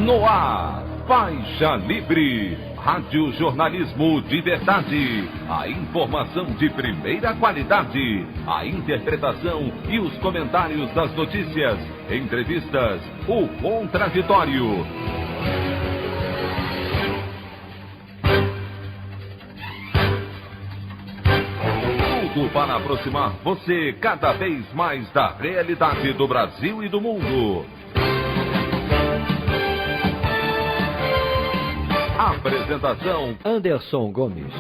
No ar, Faixa Livre, rádio jornalismo de verdade, a informação de primeira qualidade, a interpretação e os comentários das notícias, entrevistas, o contraditório. Tudo para aproximar você cada vez mais da realidade do Brasil e do mundo. Apresentação: Anderson Gomes.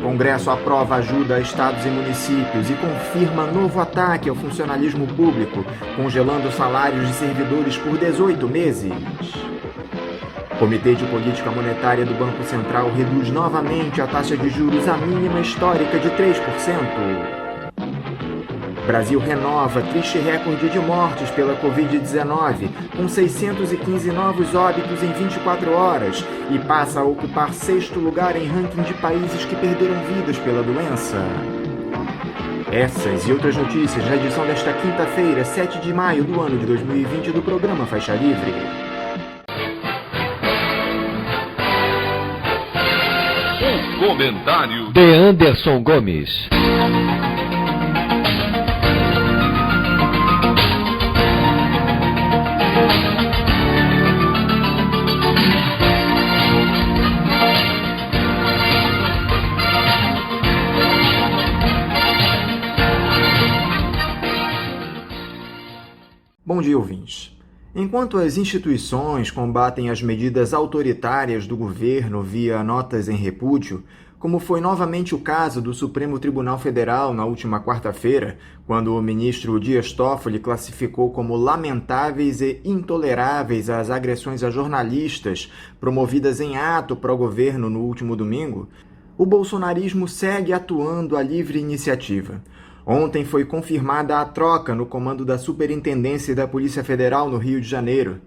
Congresso aprova ajuda a estados e municípios e confirma novo ataque ao funcionalismo público, congelando salários de servidores por 18 meses. Comitê de Política Monetária do Banco Central reduz novamente a taxa de juros à mínima histórica de 3%. Brasil renova triste recorde de mortes pela Covid-19, com 615 novos óbitos em 24 horas, e passa a ocupar 6º lugar em ranking de países que perderam vidas pela doença. Essas e outras notícias na edição desta quinta-feira, 7 de maio do ano de 2020 do programa Faixa Livre. O comentário de Anderson Gomes. Bom dia, ouvintes. Enquanto as instituições combatem as medidas autoritárias do governo via notas em repúdio, como foi novamente o caso do Supremo Tribunal Federal na última quarta-feira, quando o ministro Dias Toffoli classificou como lamentáveis e intoleráveis as agressões a jornalistas promovidas em ato pró-governo no último domingo, o bolsonarismo segue atuando à livre iniciativa. Ontem foi confirmada a troca no comando da Superintendência da Polícia Federal no Rio de Janeiro.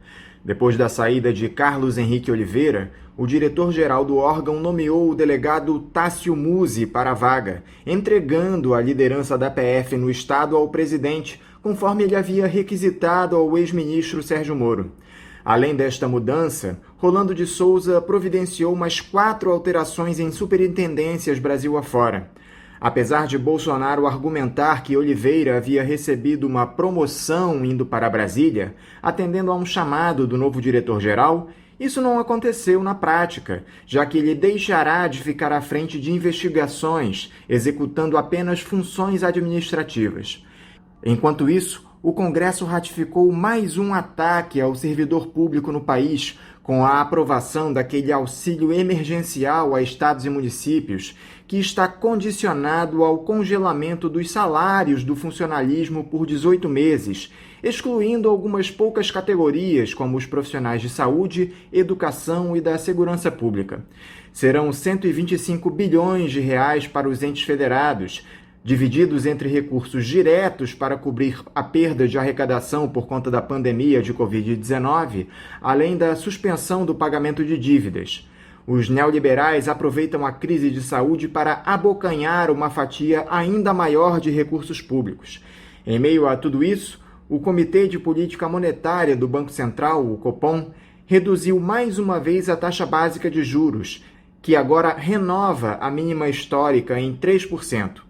Depois da saída de Carlos Henrique Oliveira, o diretor-geral do órgão nomeou o delegado Tássio Musi para a vaga, entregando a liderança da PF no estado ao presidente, conforme ele havia requisitado ao ex-ministro Sérgio Moro. Além desta mudança, Rolando de Souza providenciou mais 4 alterações em superintendências Brasil afora. Apesar de Bolsonaro argumentar que Oliveira havia recebido uma promoção indo para Brasília, atendendo a um chamado do novo diretor-geral, isso não aconteceu na prática, já que ele deixará de ficar à frente de investigações, executando apenas funções administrativas. Enquanto isso, o Congresso ratificou mais um ataque ao servidor público no país, com a aprovação daquele auxílio emergencial a estados e municípios, que está condicionado ao congelamento dos salários do funcionalismo por 18 meses, excluindo algumas poucas categorias, como os profissionais de saúde, educação e da segurança pública. Serão 125 bilhões de reais para os entes federados, divididos entre recursos diretos para cobrir a perda de arrecadação por conta da pandemia de Covid-19, além da suspensão do pagamento de dívidas. Os neoliberais aproveitam a crise de saúde para abocanhar uma fatia ainda maior de recursos públicos. Em meio a tudo isso, o Comitê de Política Monetária do Banco Central, o Copom, reduziu mais uma vez a taxa básica de juros, que agora renova a mínima histórica em 3%.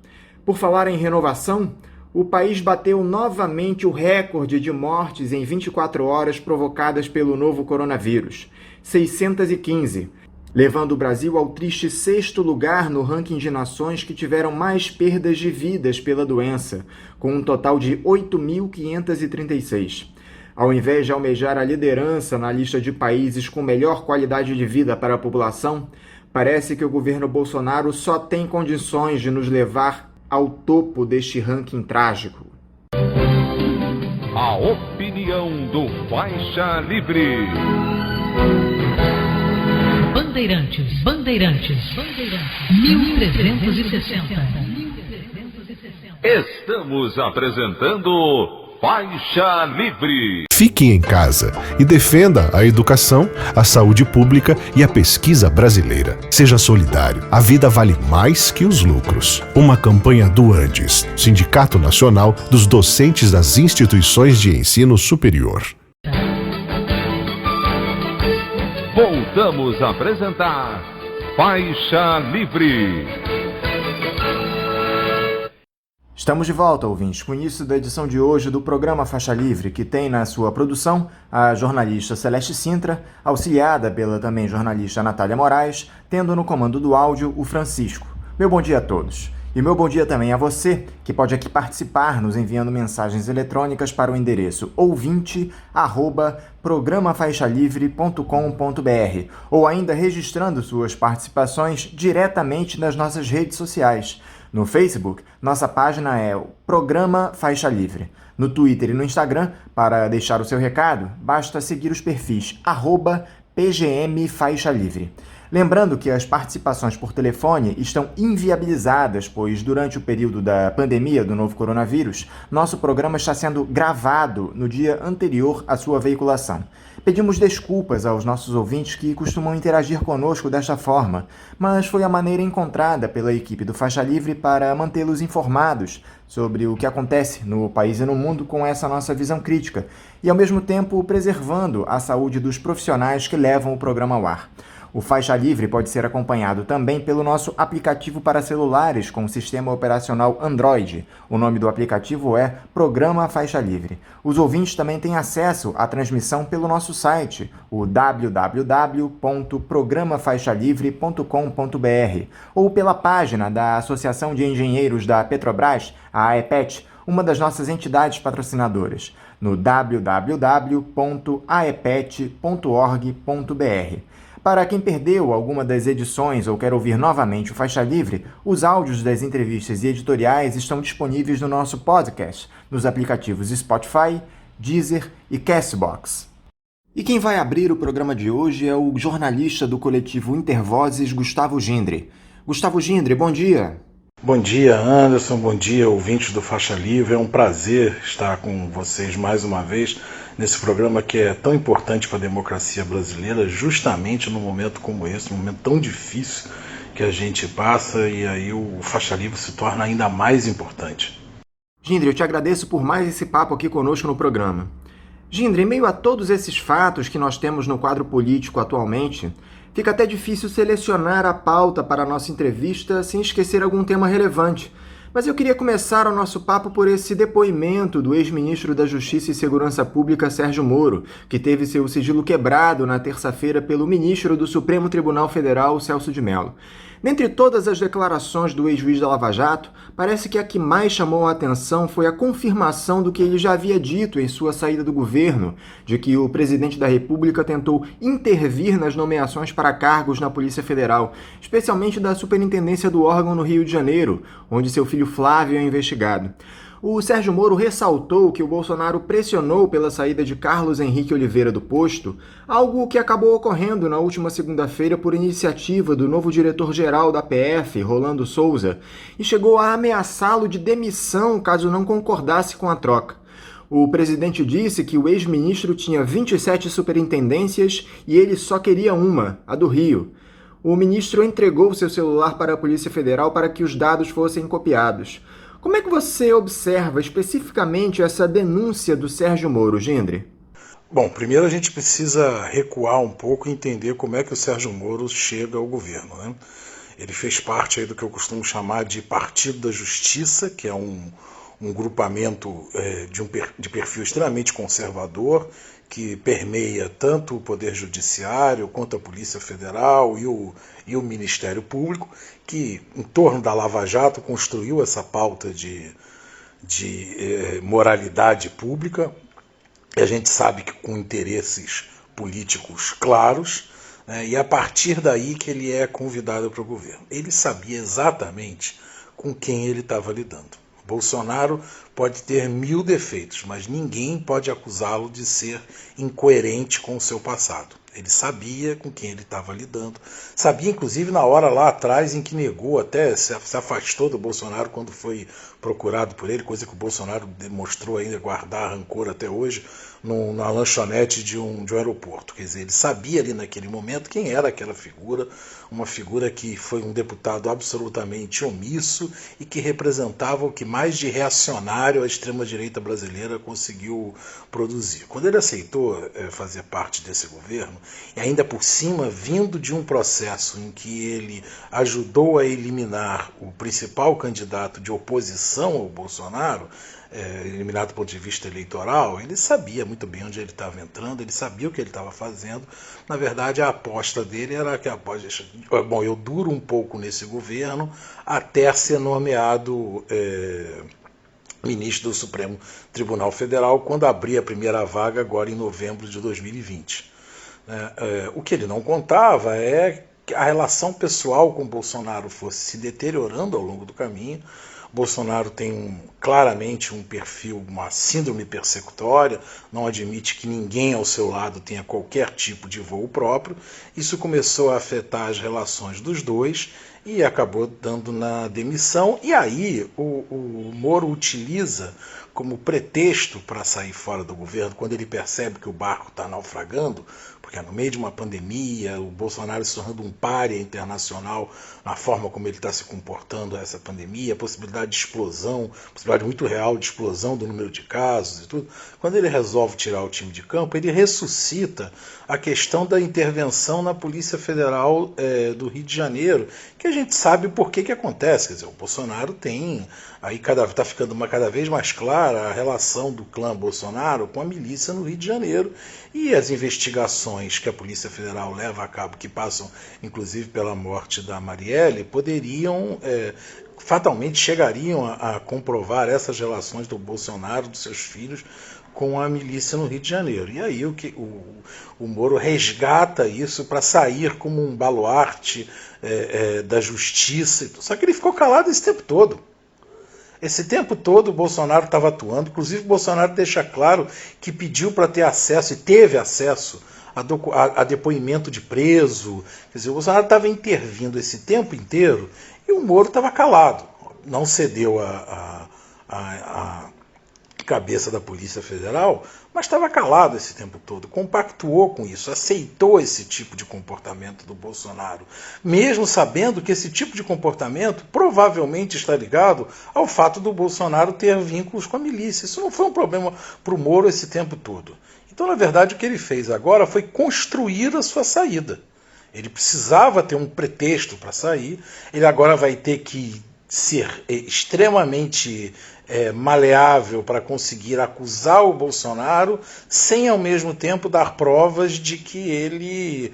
Por falar em renovação, o país bateu novamente o recorde de mortes em 24 horas provocadas pelo novo coronavírus, 615, levando o Brasil ao triste 6º lugar no ranking de nações que tiveram mais perdas de vidas pela doença, com um total de 8.536. Ao invés de almejar a liderança na lista de países com melhor qualidade de vida para a população, parece que o governo Bolsonaro só tem condições de nos levar ao topo deste ranking trágico. A opinião do Faixa Livre. Bandeirantes, 1360. Estamos apresentando Faixa Livre. Fique em casa e defenda a educação, a saúde pública e a pesquisa brasileira. Seja solidário. A vida vale mais que os lucros. Uma campanha do ANDES, Sindicato Nacional dos Docentes das Instituições de Ensino Superior. voltamos a apresentar Faixa Livre. Estamos de volta, ouvintes, com o início da edição de hoje do programa Faixa Livre, que tem na sua produção a jornalista Celeste Sintra, auxiliada pela também jornalista Natália Moraes, tendo no comando do áudio o Francisco. Meu bom dia a todos. E meu bom dia também a você, que pode aqui participar nos enviando mensagens eletrônicas para o endereço ouvinte@programafaixalivre.com.br ou ainda registrando suas participações diretamente nas nossas redes sociais. No Facebook, nossa página é o Programa Faixa Livre. No Twitter e no Instagram, para deixar o seu recado, basta seguir os perfis @PGM Faixa Livre. Lembrando que as participações por telefone estão inviabilizadas, pois durante o período da pandemia do novo coronavírus, nosso programa está sendo gravado no dia anterior à sua veiculação. Pedimos desculpas aos nossos ouvintes que costumam interagir conosco desta forma, mas foi a maneira encontrada pela equipe do Faixa Livre para mantê-los informados sobre o que acontece no país e no mundo com essa nossa visão crítica e, ao mesmo tempo, preservando a saúde dos profissionais que levam o programa ao ar. O Faixa Livre pode ser acompanhado também pelo nosso aplicativo para celulares com sistema operacional Android. O nome do aplicativo é Programa Faixa Livre. Os ouvintes também têm acesso à transmissão pelo nosso site, o www.programafaixalivre.com.br, ou pela página da Associação de Engenheiros da Petrobras, a AEPET, uma das nossas entidades patrocinadoras, no www.aepet.org.br. Para quem perdeu alguma das edições ou quer ouvir novamente o Faixa Livre, os áudios das entrevistas e editoriais estão disponíveis no nosso podcast, nos aplicativos Spotify, Deezer e Castbox. E quem vai abrir o programa de hoje é o jornalista do coletivo Intervozes, Gustavo Gindre. Gustavo Gindre, bom dia. Bom dia, Anderson. Bom dia, ouvintes do Faixa Livre. É um prazer estar com vocês mais uma vez nesse programa que é tão importante para a democracia brasileira, justamente num momento como esse, um momento tão difícil que a gente passa, e aí o Faixa Livre se torna ainda mais importante. Gindre, eu te agradeço por mais esse papo aqui conosco no programa. Gindre, em meio a todos esses fatos que nós temos no quadro político atualmente, fica até difícil selecionar a pauta para a nossa entrevista sem esquecer algum tema relevante. Mas eu queria começar o nosso papo por esse depoimento do ex-ministro da Justiça e Segurança Pública, Sérgio Moro, que teve seu sigilo quebrado na terça-feira pelo ministro do Supremo Tribunal Federal, Celso de Mello. Dentre todas as declarações do ex-juiz da Lava Jato, parece que a que mais chamou a atenção foi a confirmação do que ele já havia dito em sua saída do governo, de que o presidente da República tentou intervir nas nomeações para cargos na Polícia Federal, especialmente da superintendência do órgão no Rio de Janeiro, onde seu filho Flávio é investigado. O Sérgio Moro ressaltou que o Bolsonaro pressionou pela saída de Carlos Henrique Oliveira do posto, algo que acabou ocorrendo na última segunda-feira por iniciativa do novo diretor-geral da PF, Rolando Souza, e chegou a ameaçá-lo de demissão caso não concordasse com a troca. O presidente disse que o ex-ministro tinha 27 superintendências e ele só queria uma, a do Rio. O ministro entregou seu celular para a Polícia Federal para que os dados fossem copiados. Como é que você observa especificamente essa denúncia do Sérgio Moro, Gindre? Bom, primeiro a gente precisa recuar um pouco e entender como é que o Sérgio Moro chega ao governo, né? Ele fez parte aí do que eu costumo chamar de Partido da Justiça, que é um grupamento de perfil extremamente conservador, que permeia tanto o Poder Judiciário quanto a Polícia Federal e o Ministério Público, que em torno da Lava Jato construiu essa pauta de moralidade pública. E a gente sabe que com interesses políticos claros, né, e a partir daí que ele é convidado para o governo. Ele sabia exatamente com quem ele estava lidando. Bolsonaro pode ter 1000 defeitos, mas ninguém pode acusá-lo de ser incoerente com o seu passado. Ele sabia com quem ele estava lidando. Sabia, inclusive, na hora lá atrás em que negou, até se afastou do Bolsonaro quando foi procurado por ele, coisa que o Bolsonaro demonstrou ainda guardar rancor até hoje, na lanchonete de um aeroporto. Quer dizer, ele sabia ali naquele momento quem era aquela figura, uma figura que foi um deputado absolutamente omisso e que representava o que mais de reacionário extraordinário a extrema-direita brasileira conseguiu produzir. Quando ele aceitou fazer parte desse governo, e ainda por cima vindo de um processo em que ele ajudou a eliminar o principal candidato de oposição ao Bolsonaro, eliminado do ponto de vista eleitoral, ele sabia muito bem onde ele estava entrando, ele sabia o que ele estava fazendo. Na verdade, a aposta dele era que, bom, eu duro um pouco nesse governo até ser nomeado ministro do Supremo Tribunal Federal, quando abrir a primeira vaga agora em novembro de 2020. O que ele não contava é que a relação pessoal com Bolsonaro fosse se deteriorando ao longo do caminho. Bolsonaro tem claramente um perfil, uma síndrome persecutória, não admite que ninguém ao seu lado tenha qualquer tipo de voo próprio. Isso começou a afetar as relações dos dois e acabou dando na demissão. E aí o Moro utiliza como pretexto para sair fora do governo, quando ele percebe que o barco está naufragando, porque no meio de uma pandemia, o Bolsonaro se tornando um pária internacional na forma como ele está se comportando a essa pandemia, a possibilidade de explosão, possibilidade muito real de explosão do número de casos e tudo. Quando ele resolve tirar o time de campo, ele ressuscita a questão da intervenção na Polícia Federal do Rio de Janeiro, que a gente sabe por que acontece. Quer dizer, o Bolsonaro tem, aí está ficando cada vez mais clara a relação do clã Bolsonaro com a milícia no Rio de Janeiro, e as investigações que a Polícia Federal leva a cabo, que passam inclusive pela morte da Marielle, poderiam, fatalmente chegariam a comprovar essas relações do Bolsonaro, dos seus filhos, com a milícia no Rio de Janeiro. E aí o Moro resgata isso para sair como um baluarte da justiça. Só que ele ficou calado esse tempo todo. Esse tempo todo o Bolsonaro estava atuando, inclusive o Bolsonaro deixa claro que pediu para ter acesso, e teve acesso, a depoimento de preso. Quer dizer, o Bolsonaro estava intervindo esse tempo inteiro e o Moro estava calado. Não cedeu a cabeça da Polícia Federal, mas estava calado esse tempo todo, compactuou com isso, aceitou esse tipo de comportamento do Bolsonaro, mesmo sabendo que esse tipo de comportamento provavelmente está ligado ao fato do Bolsonaro ter vínculos com a milícia. Isso não foi um problema para o Moro esse tempo todo. Então, na verdade, o que ele fez agora foi construir a sua saída. Ele precisava ter um pretexto para sair, ele agora vai ter que ser extremamente maleável para conseguir acusar o Bolsonaro sem ao mesmo tempo dar provas de que ele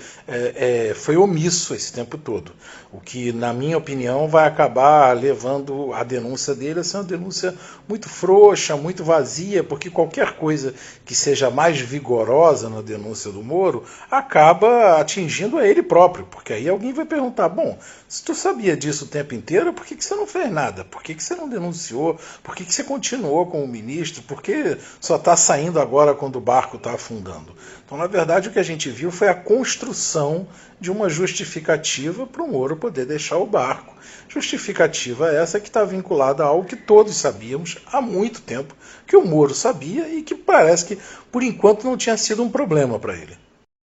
foi omisso esse tempo todo. O que, na minha opinião, vai acabar levando a denúncia dele a ser uma denúncia muito frouxa, muito vazia, porque qualquer coisa que seja mais vigorosa na denúncia do Moro acaba atingindo a ele próprio, porque aí alguém vai perguntar, bom, se tu sabia disso o tempo inteiro, por que você não fez nada? Por que você não denunciou? Por que você continuou com o ministro? Por que só está saindo agora quando o barco está afundando? Então, na verdade, o que a gente viu foi a construção de uma justificativa para o Moro poder deixar o barco. Justificativa essa que está vinculada a algo que todos sabíamos há muito tempo, que o Moro sabia e que parece que, por enquanto, não tinha sido um problema para ele.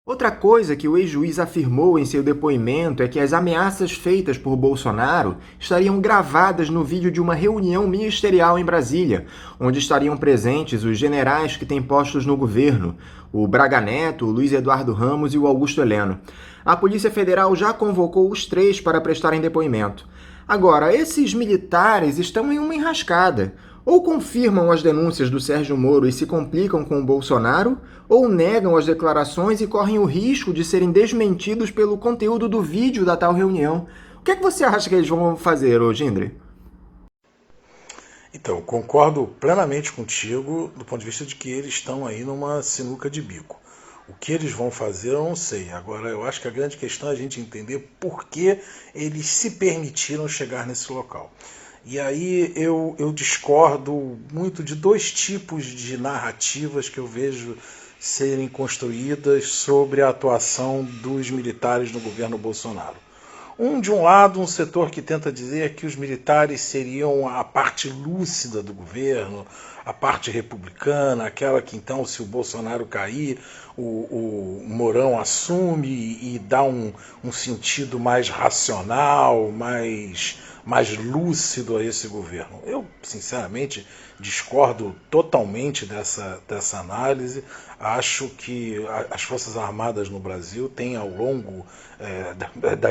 Outra coisa que o ex-juiz afirmou em seu depoimento é que as ameaças feitas por Bolsonaro estariam gravadas no vídeo de uma reunião ministerial em Brasília, onde estariam presentes os generais que têm postos no governo, o Braga Neto, o Luiz Eduardo Ramos e o Augusto Heleno. A Polícia Federal já convocou os três para prestarem depoimento. Agora, esses militares estão em uma enrascada. Ou confirmam as denúncias do Sérgio Moro e se complicam com o Bolsonaro, ou negam as declarações e correm o risco de serem desmentidos pelo conteúdo do vídeo da tal reunião. O que é que você acha que eles vão fazer, Gindre? Então, concordo plenamente contigo do ponto de vista de que eles estão aí numa sinuca de bico. O que eles vão fazer eu não sei. Agora, eu acho que a grande questão é a gente entender por que eles se permitiram chegar nesse local. E aí eu discordo muito de dois tipos de narrativas que eu vejo serem construídas sobre a atuação dos militares no governo Bolsonaro. De um lado, um setor que tenta dizer que os militares seriam a parte lúcida do governo, a parte republicana, aquela que então, se o Bolsonaro cair, o Mourão assume e dá um sentido mais racional, mais mais lúcido a esse governo. Eu, sinceramente, discordo totalmente dessa análise. Acho que as Forças Armadas no Brasil têm, ao longo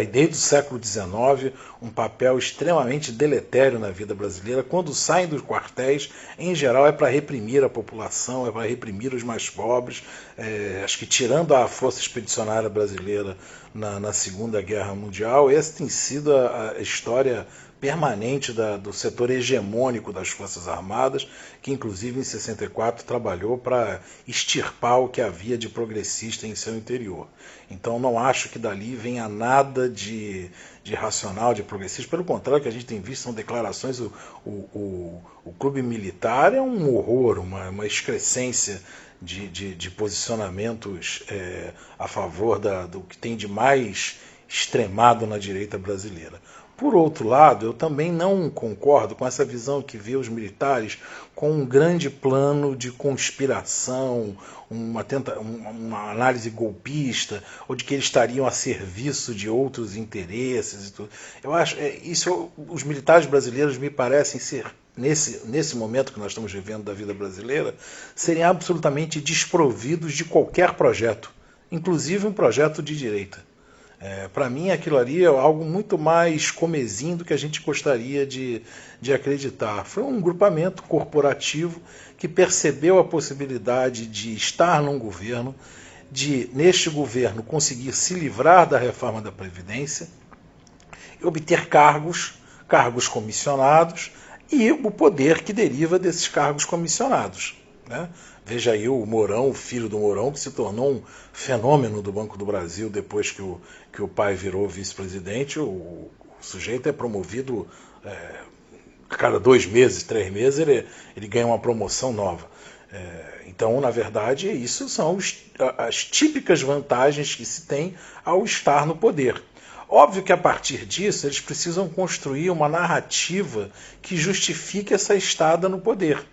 desde o século XIX, um papel extremamente deletério na vida brasileira. Quando saem dos quartéis, em geral, é para reprimir a população, é para reprimir os mais pobres. Acho que, tirando a Força Expedicionária Brasileira na Segunda Guerra Mundial, essa tem sido a história permanente do setor hegemônico das Forças Armadas, que inclusive em 64 trabalhou para extirpar o que havia de progressista em seu interior. Então não acho que dali venha nada de racional, de progressista. Pelo contrário, o que a gente tem visto são declarações, o clube militar é um horror, uma excrescência de posicionamentos a favor do que tem de mais extremado na direita brasileira. Por outro lado, eu também não concordo com essa visão que vê os militares com um grande plano de conspiração, uma análise golpista, ou de que eles estariam a serviço de outros interesses e tudo. Eu acho os militares brasileiros me parecem ser, nesse momento que nós estamos vivendo da vida brasileira, serem absolutamente desprovidos de qualquer projeto, inclusive um projeto de direita. Para mim, aquilo ali é algo muito mais comezinho do que a gente gostaria de acreditar. Foi um grupamento corporativo que percebeu a possibilidade de estar num governo, de, neste governo, conseguir se livrar da reforma da Previdência, obter cargos comissionados e o poder que deriva desses cargos comissionados, né? Veja aí o Mourão, o filho do Mourão, que se tornou um fenômeno do Banco do Brasil depois que o pai virou vice-presidente. O sujeito é promovido a cada 2 meses, 3 meses, ele ganha uma promoção nova. Então, na verdade, isso são as típicas vantagens que se tem ao estar no poder. Óbvio que, a partir disso, eles precisam construir uma narrativa que justifique essa estada no poder.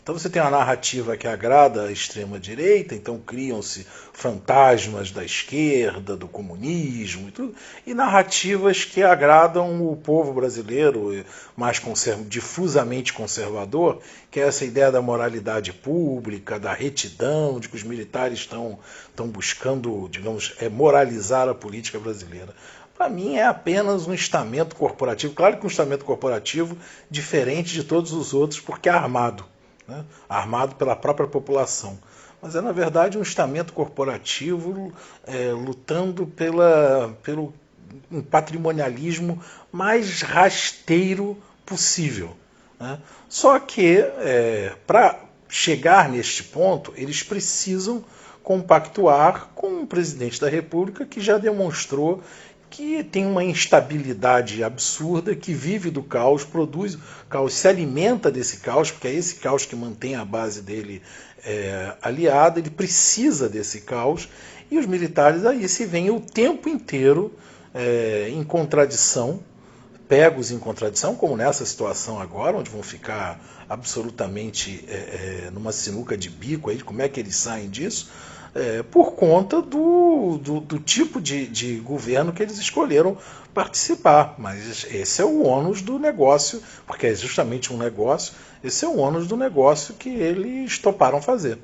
Então você tem uma narrativa que agrada a extrema-direita, então criam-se fantasmas da esquerda, do comunismo e tudo, e narrativas que agradam o povo brasileiro mais difusamente conservador, que é essa ideia da moralidade pública, da retidão, de que os militares estão buscando, digamos, moralizar a política brasileira. Para mim é apenas um estamento corporativo, claro que um estamento corporativo diferente de todos os outros, porque é armado, né? Armado pela própria população. Mas é, na verdade, um estamento corporativo lutando pelo um patrimonialismo mais rasteiro possível, né? Só que, para chegar neste ponto, eles precisam compactuar com um presidente da República que já demonstrou que tem uma instabilidade absurda, que vive do caos, produz caos, se alimenta desse caos, porque é esse caos que mantém a base dele aliada, ele precisa desse caos, e os militares aí se veem o tempo inteiro em contradição, pegos em contradição, como nessa situação agora, onde vão ficar absolutamente numa sinuca de bico, aí, como é que eles saem disso? Por conta do tipo de governo que eles escolheram participar. Mas esse é o ônus do negócio, porque é justamente um negócio, esse é o ônus do negócio que eles toparam fazer.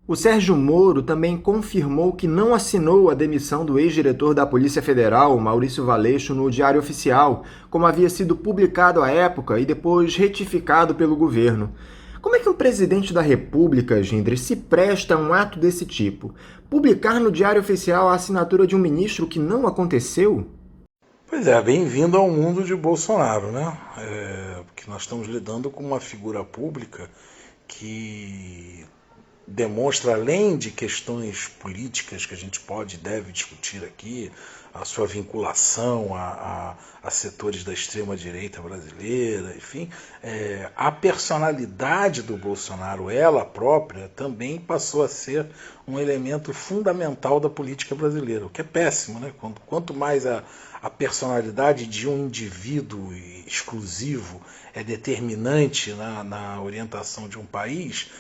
O Sérgio Moro também confirmou que não assinou a demissão do ex-diretor da Polícia Federal, Maurício Valeixo, no Diário Oficial, como havia sido publicado à época e depois retificado pelo governo. Como é que um presidente da República, Gindre, se presta a um ato desse tipo? Publicar no Diário Oficial a assinatura de um ministro que não aconteceu? Pois é, bem-vindo ao mundo de Bolsonaro, né? Porque nós estamos lidando com uma figura pública que demonstra, além de questões políticas que a gente pode e deve discutir aqui, a sua vinculação a setores da extrema-direita brasileira, enfim, a personalidade do Bolsonaro, ela própria, também passou a ser um elemento fundamental da política brasileira, o que é péssimo, né? Quanto mais a personalidade de um indivíduo exclusivo é determinante na orientação de um país,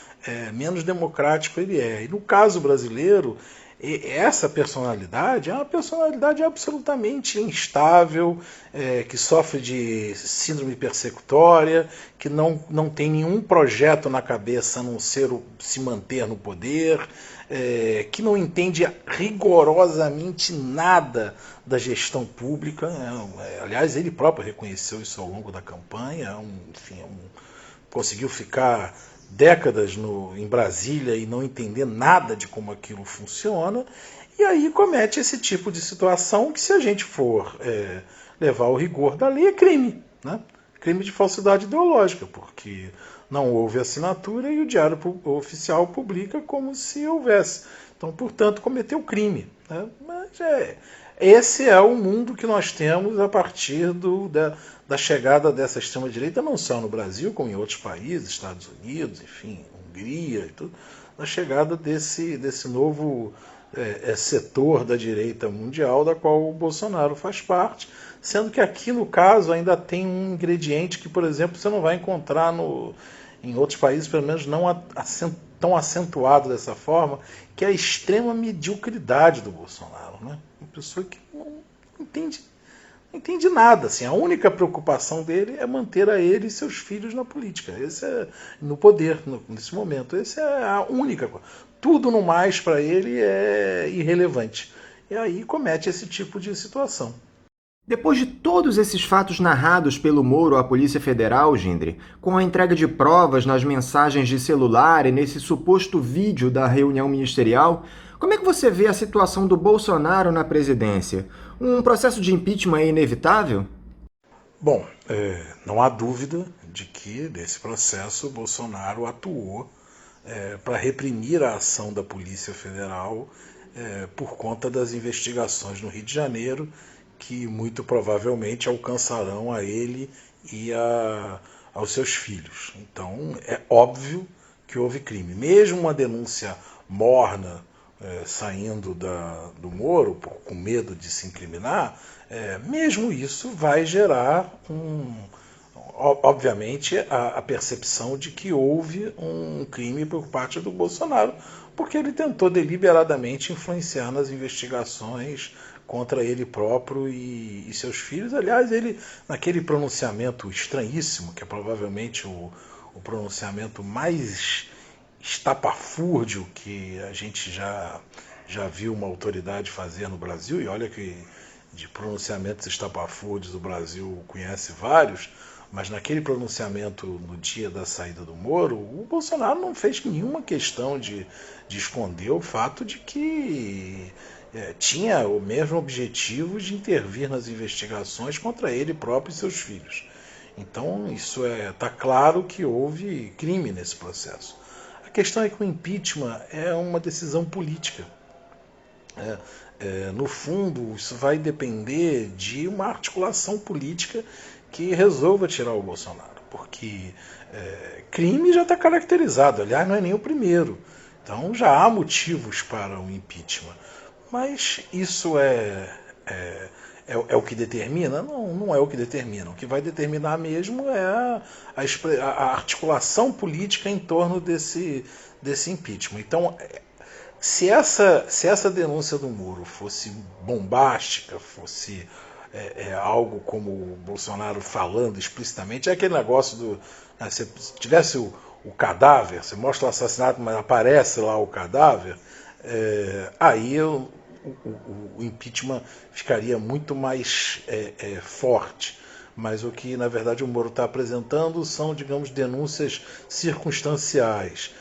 menos democrático ele é. E no caso brasileiro, E essa personalidade é uma personalidade absolutamente instável, que sofre de síndrome persecutória, que não tem nenhum projeto na cabeça a não ser se manter no poder, que não entende rigorosamente nada da gestão pública. Aliás, ele próprio reconheceu isso ao longo da campanha. Conseguiu ficar décadas em Brasília e não entender nada de como aquilo funciona, e aí comete esse tipo de situação que, se a gente for levar ao rigor da lei, é crime, né? Crime de falsidade ideológica, porque não houve assinatura e o Diário Oficial publica como se houvesse. Então, portanto, cometeu crime, né? Mas esse é o mundo que nós temos a partir da chegada dessa extrema-direita, não só no Brasil, como em outros países, Estados Unidos, enfim, Hungria e tudo, da chegada desse novo setor da direita mundial, da qual o Bolsonaro faz parte, sendo que aqui, no caso, ainda tem um ingrediente que, por exemplo, você não vai encontrar em outros países, pelo menos não tão acentuado dessa forma, que é a extrema mediocridade do Bolsonaro, né? Uma pessoa que não entende nada. Assim, a única preocupação dele é manter a ele e seus filhos na política, no poder, nesse momento. Essa é a única coisa. Tudo no mais para ele é irrelevante. E aí comete esse tipo de situação. Depois de todos esses fatos narrados pelo Moro à Polícia Federal, Gindre, com a entrega de provas nas mensagens de celular e nesse suposto vídeo da reunião ministerial, como é que você vê a situação do Bolsonaro na presidência? Um processo de impeachment é inevitável? Bom, não há dúvida de que, nesse processo, o Bolsonaro atuou para reprimir a ação da Polícia Federal por conta das investigações no Rio de Janeiro, que muito provavelmente alcançarão a ele e aos seus filhos. Então, é óbvio que houve crime. Mesmo uma denúncia morna saindo do Moro, com medo de se incriminar, mesmo isso vai gerar, obviamente, a percepção de que houve um crime por parte do Bolsonaro, porque ele tentou deliberadamente influenciar nas investigações contra ele próprio e seus filhos. Aliás, ele, naquele pronunciamento estranhíssimo, que é provavelmente o pronunciamento mais estapafúrdio que a gente já viu uma autoridade fazer no Brasil, e olha que de pronunciamentos estapafúrdios o Brasil conhece vários, mas naquele pronunciamento no dia da saída do Moro, o Bolsonaro não fez nenhuma questão de esconder o fato de que tinha o mesmo objetivo de intervir nas investigações contra ele próprio e seus filhos. Então, isso está claro que houve crime nesse processo. A questão é que o impeachment é uma decisão política. No fundo, isso vai depender de uma articulação política que resolva tirar o Bolsonaro, porque crime já está caracterizado, aliás, não é nem o primeiro. Então, já há motivos para o impeachment. Mas isso é o que determina? Não é o que determina. O que vai determinar mesmo é a articulação política em torno desse impeachment. Então, se essa denúncia do Moro fosse bombástica, fosse algo como o Bolsonaro falando explicitamente, é aquele negócio se tivesse o cadáver, você mostra o assassinato, mas aparece lá o cadáver, aí o impeachment ficaria muito mais forte. Mas o que, na verdade, o Moro está apresentando são, digamos, denúncias circunstanciais,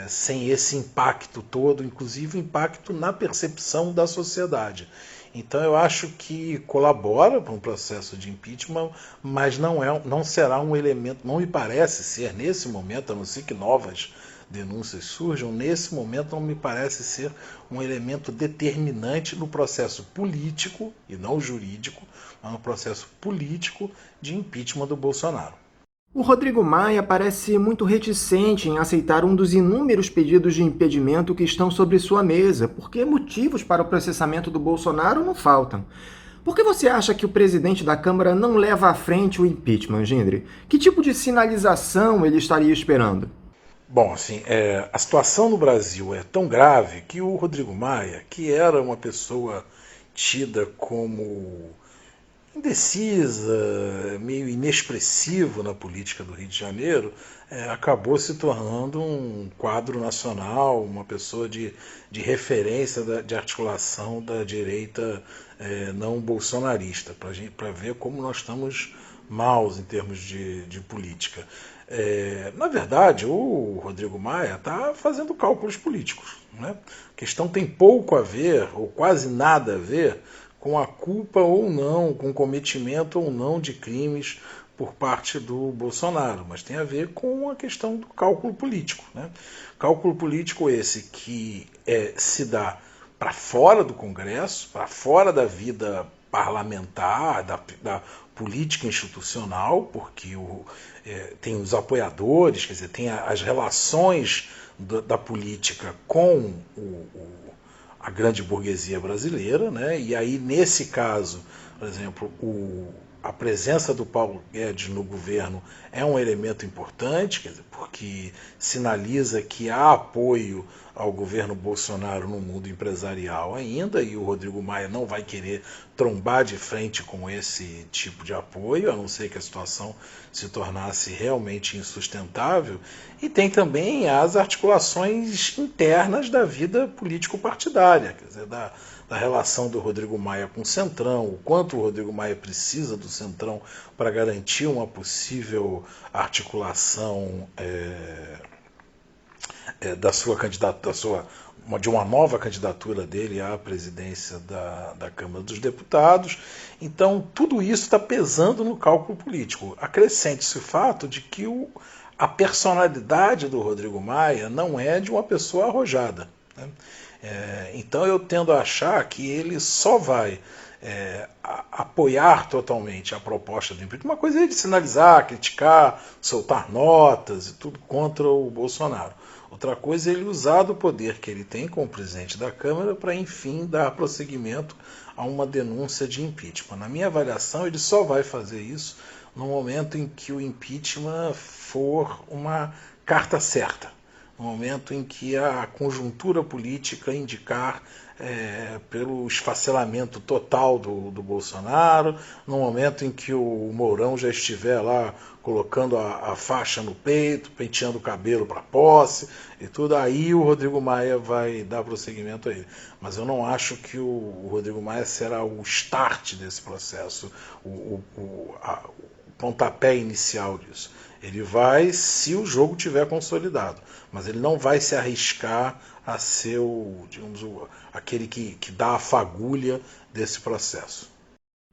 sem esse impacto todo, inclusive o impacto na percepção da sociedade. Então eu acho que colabora para um processo de impeachment, mas não será um elemento, não me parece ser nesse momento, a não ser que novas denúncias surjam, nesse momento não me parece ser um elemento determinante no processo político, e não jurídico, mas no processo político de impeachment do Bolsonaro. O Rodrigo Maia parece muito reticente em aceitar um dos inúmeros pedidos de impedimento que estão sobre sua mesa, porque motivos para o processamento do Bolsonaro não faltam. Por que você acha que o presidente da Câmara não leva à frente o impeachment, Gindre? Que tipo de sinalização ele estaria esperando? Bom, assim, a situação no Brasil é tão grave que o Rodrigo Maia, que era uma pessoa tida como indecisa, meio inexpressivo na política do Rio de Janeiro, acabou se tornando um quadro nacional, uma pessoa de referência de articulação da direita não bolsonarista, para ver como nós estamos maus em termos de política. Na verdade, o Rodrigo Maia está fazendo cálculos políticos, né? A questão tem pouco a ver, ou quase nada a ver, com a culpa ou não, com o cometimento ou não de crimes por parte do Bolsonaro, mas tem a ver com a questão do cálculo político, né? Cálculo político esse que se dá para fora do Congresso, para fora da vida parlamentar, da política institucional, porque tem os apoiadores, quer dizer, tem as relações da política com a grande burguesia brasileira, né? E aí, nesse caso, por exemplo, a presença do Paulo Guedes no governo é um elemento importante, quer dizer, porque sinaliza que há apoio ao governo Bolsonaro no mundo empresarial ainda, e o Rodrigo Maia não vai querer trombar de frente com esse tipo de apoio, a não ser que a situação se tornasse realmente insustentável. E tem também as articulações internas da vida político-partidária, quer dizer, da relação do Rodrigo Maia com o Centrão, o quanto o Rodrigo Maia precisa do Centrão para garantir uma possível articulação da sua candidatura, de uma nova candidatura dele à presidência da Câmara dos Deputados. Então, tudo isso está pesando no cálculo político. Acrescente-se o fato de que a personalidade do Rodrigo Maia não é de uma pessoa arrojada, né? Então eu tendo a achar que ele só vai apoiar totalmente a proposta do impeachment. Uma coisa é ele sinalizar, criticar, soltar notas e tudo contra o Bolsonaro. Outra coisa é ele usar do poder que ele tem como presidente da Câmara para, enfim, dar prosseguimento a uma denúncia de impeachment. Na minha avaliação, ele só vai fazer isso no momento em que o impeachment for uma carta certa, no momento em que a conjuntura política indicar pelo esfacelamento total do Bolsonaro, no momento em que o Mourão já estiver lá colocando a faixa no peito, penteando o cabelo para posse e tudo, aí o Rodrigo Maia vai dar prosseguimento a ele. Mas eu não acho que o Rodrigo Maia será o start desse processo, o pontapé inicial disso. Ele vai se o jogo tiver consolidado, mas ele não vai se arriscar a ser aquele que dá a fagulha desse processo.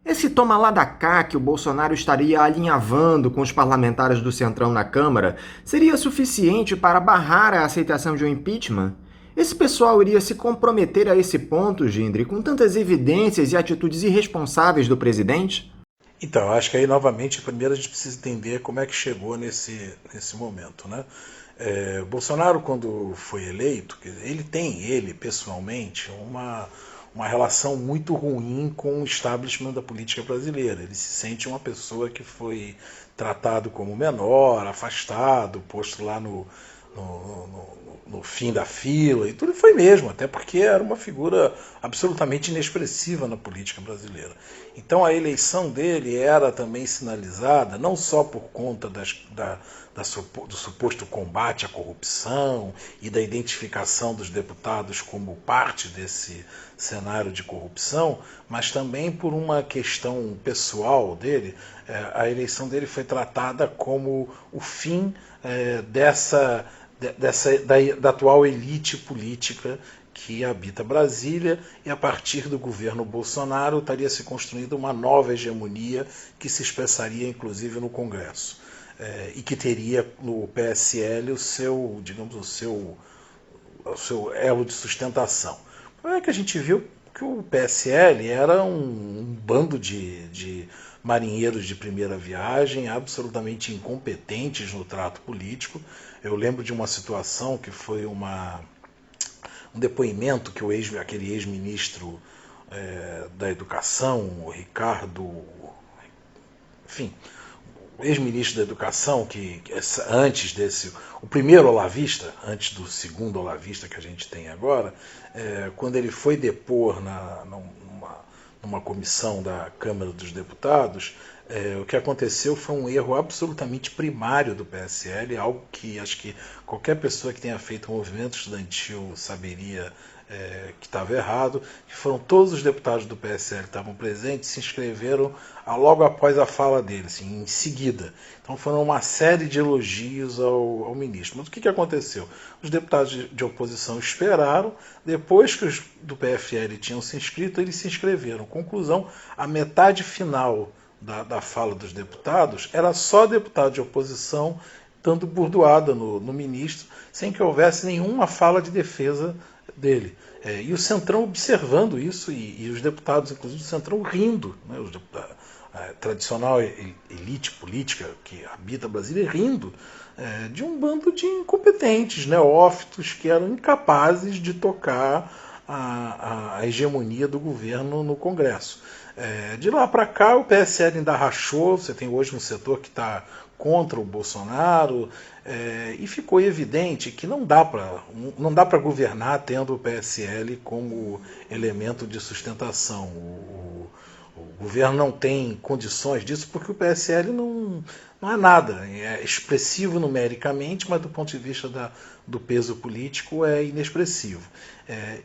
Esse toma lá da cá que o Bolsonaro estaria alinhavando com os parlamentares do Centrão na Câmara seria suficiente para barrar a aceitação de um impeachment? Esse pessoal iria se comprometer a esse ponto, Gindre, com tantas evidências e atitudes irresponsáveis do presidente? Então, acho que aí, novamente, primeiro a gente precisa entender como é que chegou nesse momento, né? Bolsonaro, quando foi eleito, ele pessoalmente, uma relação muito ruim com o establishment da política brasileira. Ele se sente uma pessoa que foi tratado como menor, afastado, posto lá no fim da fila, e tudo foi mesmo, até porque era uma figura absolutamente inexpressiva na política brasileira. Então a eleição dele era também sinalizada, não só por conta do suposto combate à corrupção e da identificação dos deputados como parte desse cenário de corrupção, mas também por uma questão pessoal dele. A eleição dele foi tratada como o fim da atual elite política que habita Brasília, e a partir do governo Bolsonaro estaria se construindo uma nova hegemonia que se expressaria inclusive no Congresso, e que teria no PSL o seu elo de sustentação. É que a gente viu que o PSL era um bando de marinheiros de primeira viagem, absolutamente incompetentes no trato político. Eu lembro de uma situação que foi um depoimento que aquele ex-ministro da Educação, o Ricardo, enfim, ex-ministro da Educação, que antes desse, o primeiro olavista, antes do segundo olavista que a gente tem agora, quando ele foi depor numa comissão da Câmara dos Deputados, o que aconteceu foi um erro absolutamente primário do PSL, algo que acho que qualquer pessoa que tenha feito um movimento estudantil saberia que estava errado, que foram todos os deputados do PSL que estavam presentes, se inscreveram logo após a fala dele, assim, em seguida. Então foram uma série de elogios ao ministro. Mas o que aconteceu? Os deputados de oposição esperaram, depois que os do PFL tinham se inscrito, eles se inscreveram. Conclusão, a metade final da fala dos deputados era só deputado de oposição dando burdoada no ministro, sem que houvesse nenhuma fala de defesa dele. E o Centrão observando isso, e os deputados, inclusive o Centrão, rindo, né, a tradicional elite política que habita Brasília, rindo de um bando de incompetentes, neófitos, que eram incapazes de tocar a hegemonia do governo no Congresso. De lá para cá, o PSL ainda rachou, você tem hoje um setor que está contra o Bolsonaro, e ficou evidente que não dá para governar tendo o PSL como elemento de sustentação. O governo não tem condições disso porque o PSL não é nada, é expressivo numericamente, mas do ponto de vista do peso político é inexpressivo.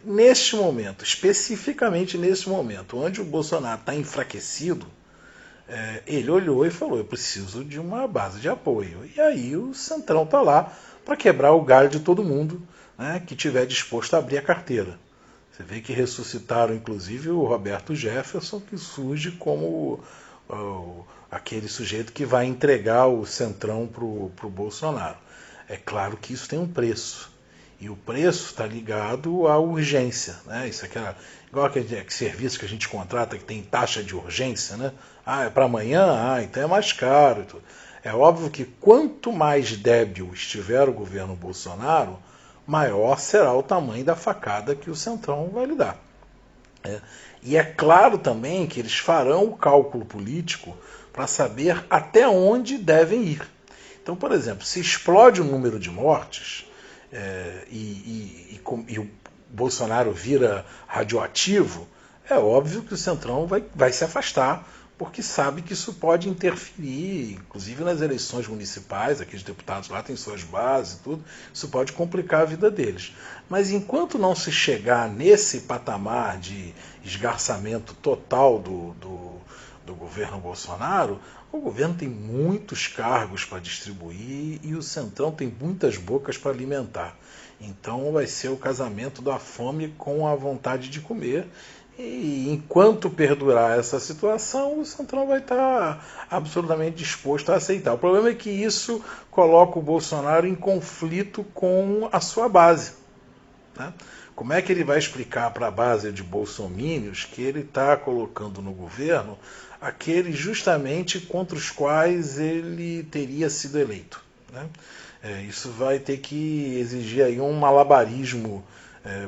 Neste momento, especificamente neste momento, onde o Bolsonaro está enfraquecido, ele olhou e falou, eu preciso de uma base de apoio. E aí o Centrão está lá para quebrar o galho de todo mundo, né, que estiver disposto a abrir a carteira. Você vê que ressuscitaram, inclusive, o Roberto Jefferson, que surge como aquele sujeito que vai entregar o Centrão para o Bolsonaro. É claro que isso tem um preço. E o preço está ligado à urgência, né? Isso aqui igual aquele serviço que a gente contrata que tem taxa de urgência, né? É para amanhã? Então é mais caro. É óbvio que quanto mais débil estiver o governo Bolsonaro, maior será o tamanho da facada que o Centrão vai lhe dar. E é claro também que eles farão o cálculo político para saber até onde devem ir. Então, por exemplo, se explode o número de mortes e o Bolsonaro vira radioativo, é óbvio que o Centrão vai se afastar, porque sabe que isso pode interferir, inclusive nas eleições municipais, aqueles deputados lá têm suas bases e tudo, isso pode complicar a vida deles. Mas enquanto não se chegar nesse patamar de esgarçamento total do governo Bolsonaro, o governo tem muitos cargos para distribuir e o Centrão tem muitas bocas para alimentar. Então vai ser o casamento da fome com a vontade de comer. E enquanto perdurar essa situação, o Centrão vai estar absolutamente disposto a aceitar. O problema é que isso coloca o Bolsonaro em conflito com a sua base, né? Como é que ele vai explicar para a base de bolsomínios que ele está colocando no governo aqueles justamente contra os quais ele teria sido eleito, né? Isso vai ter que exigir aí um malabarismo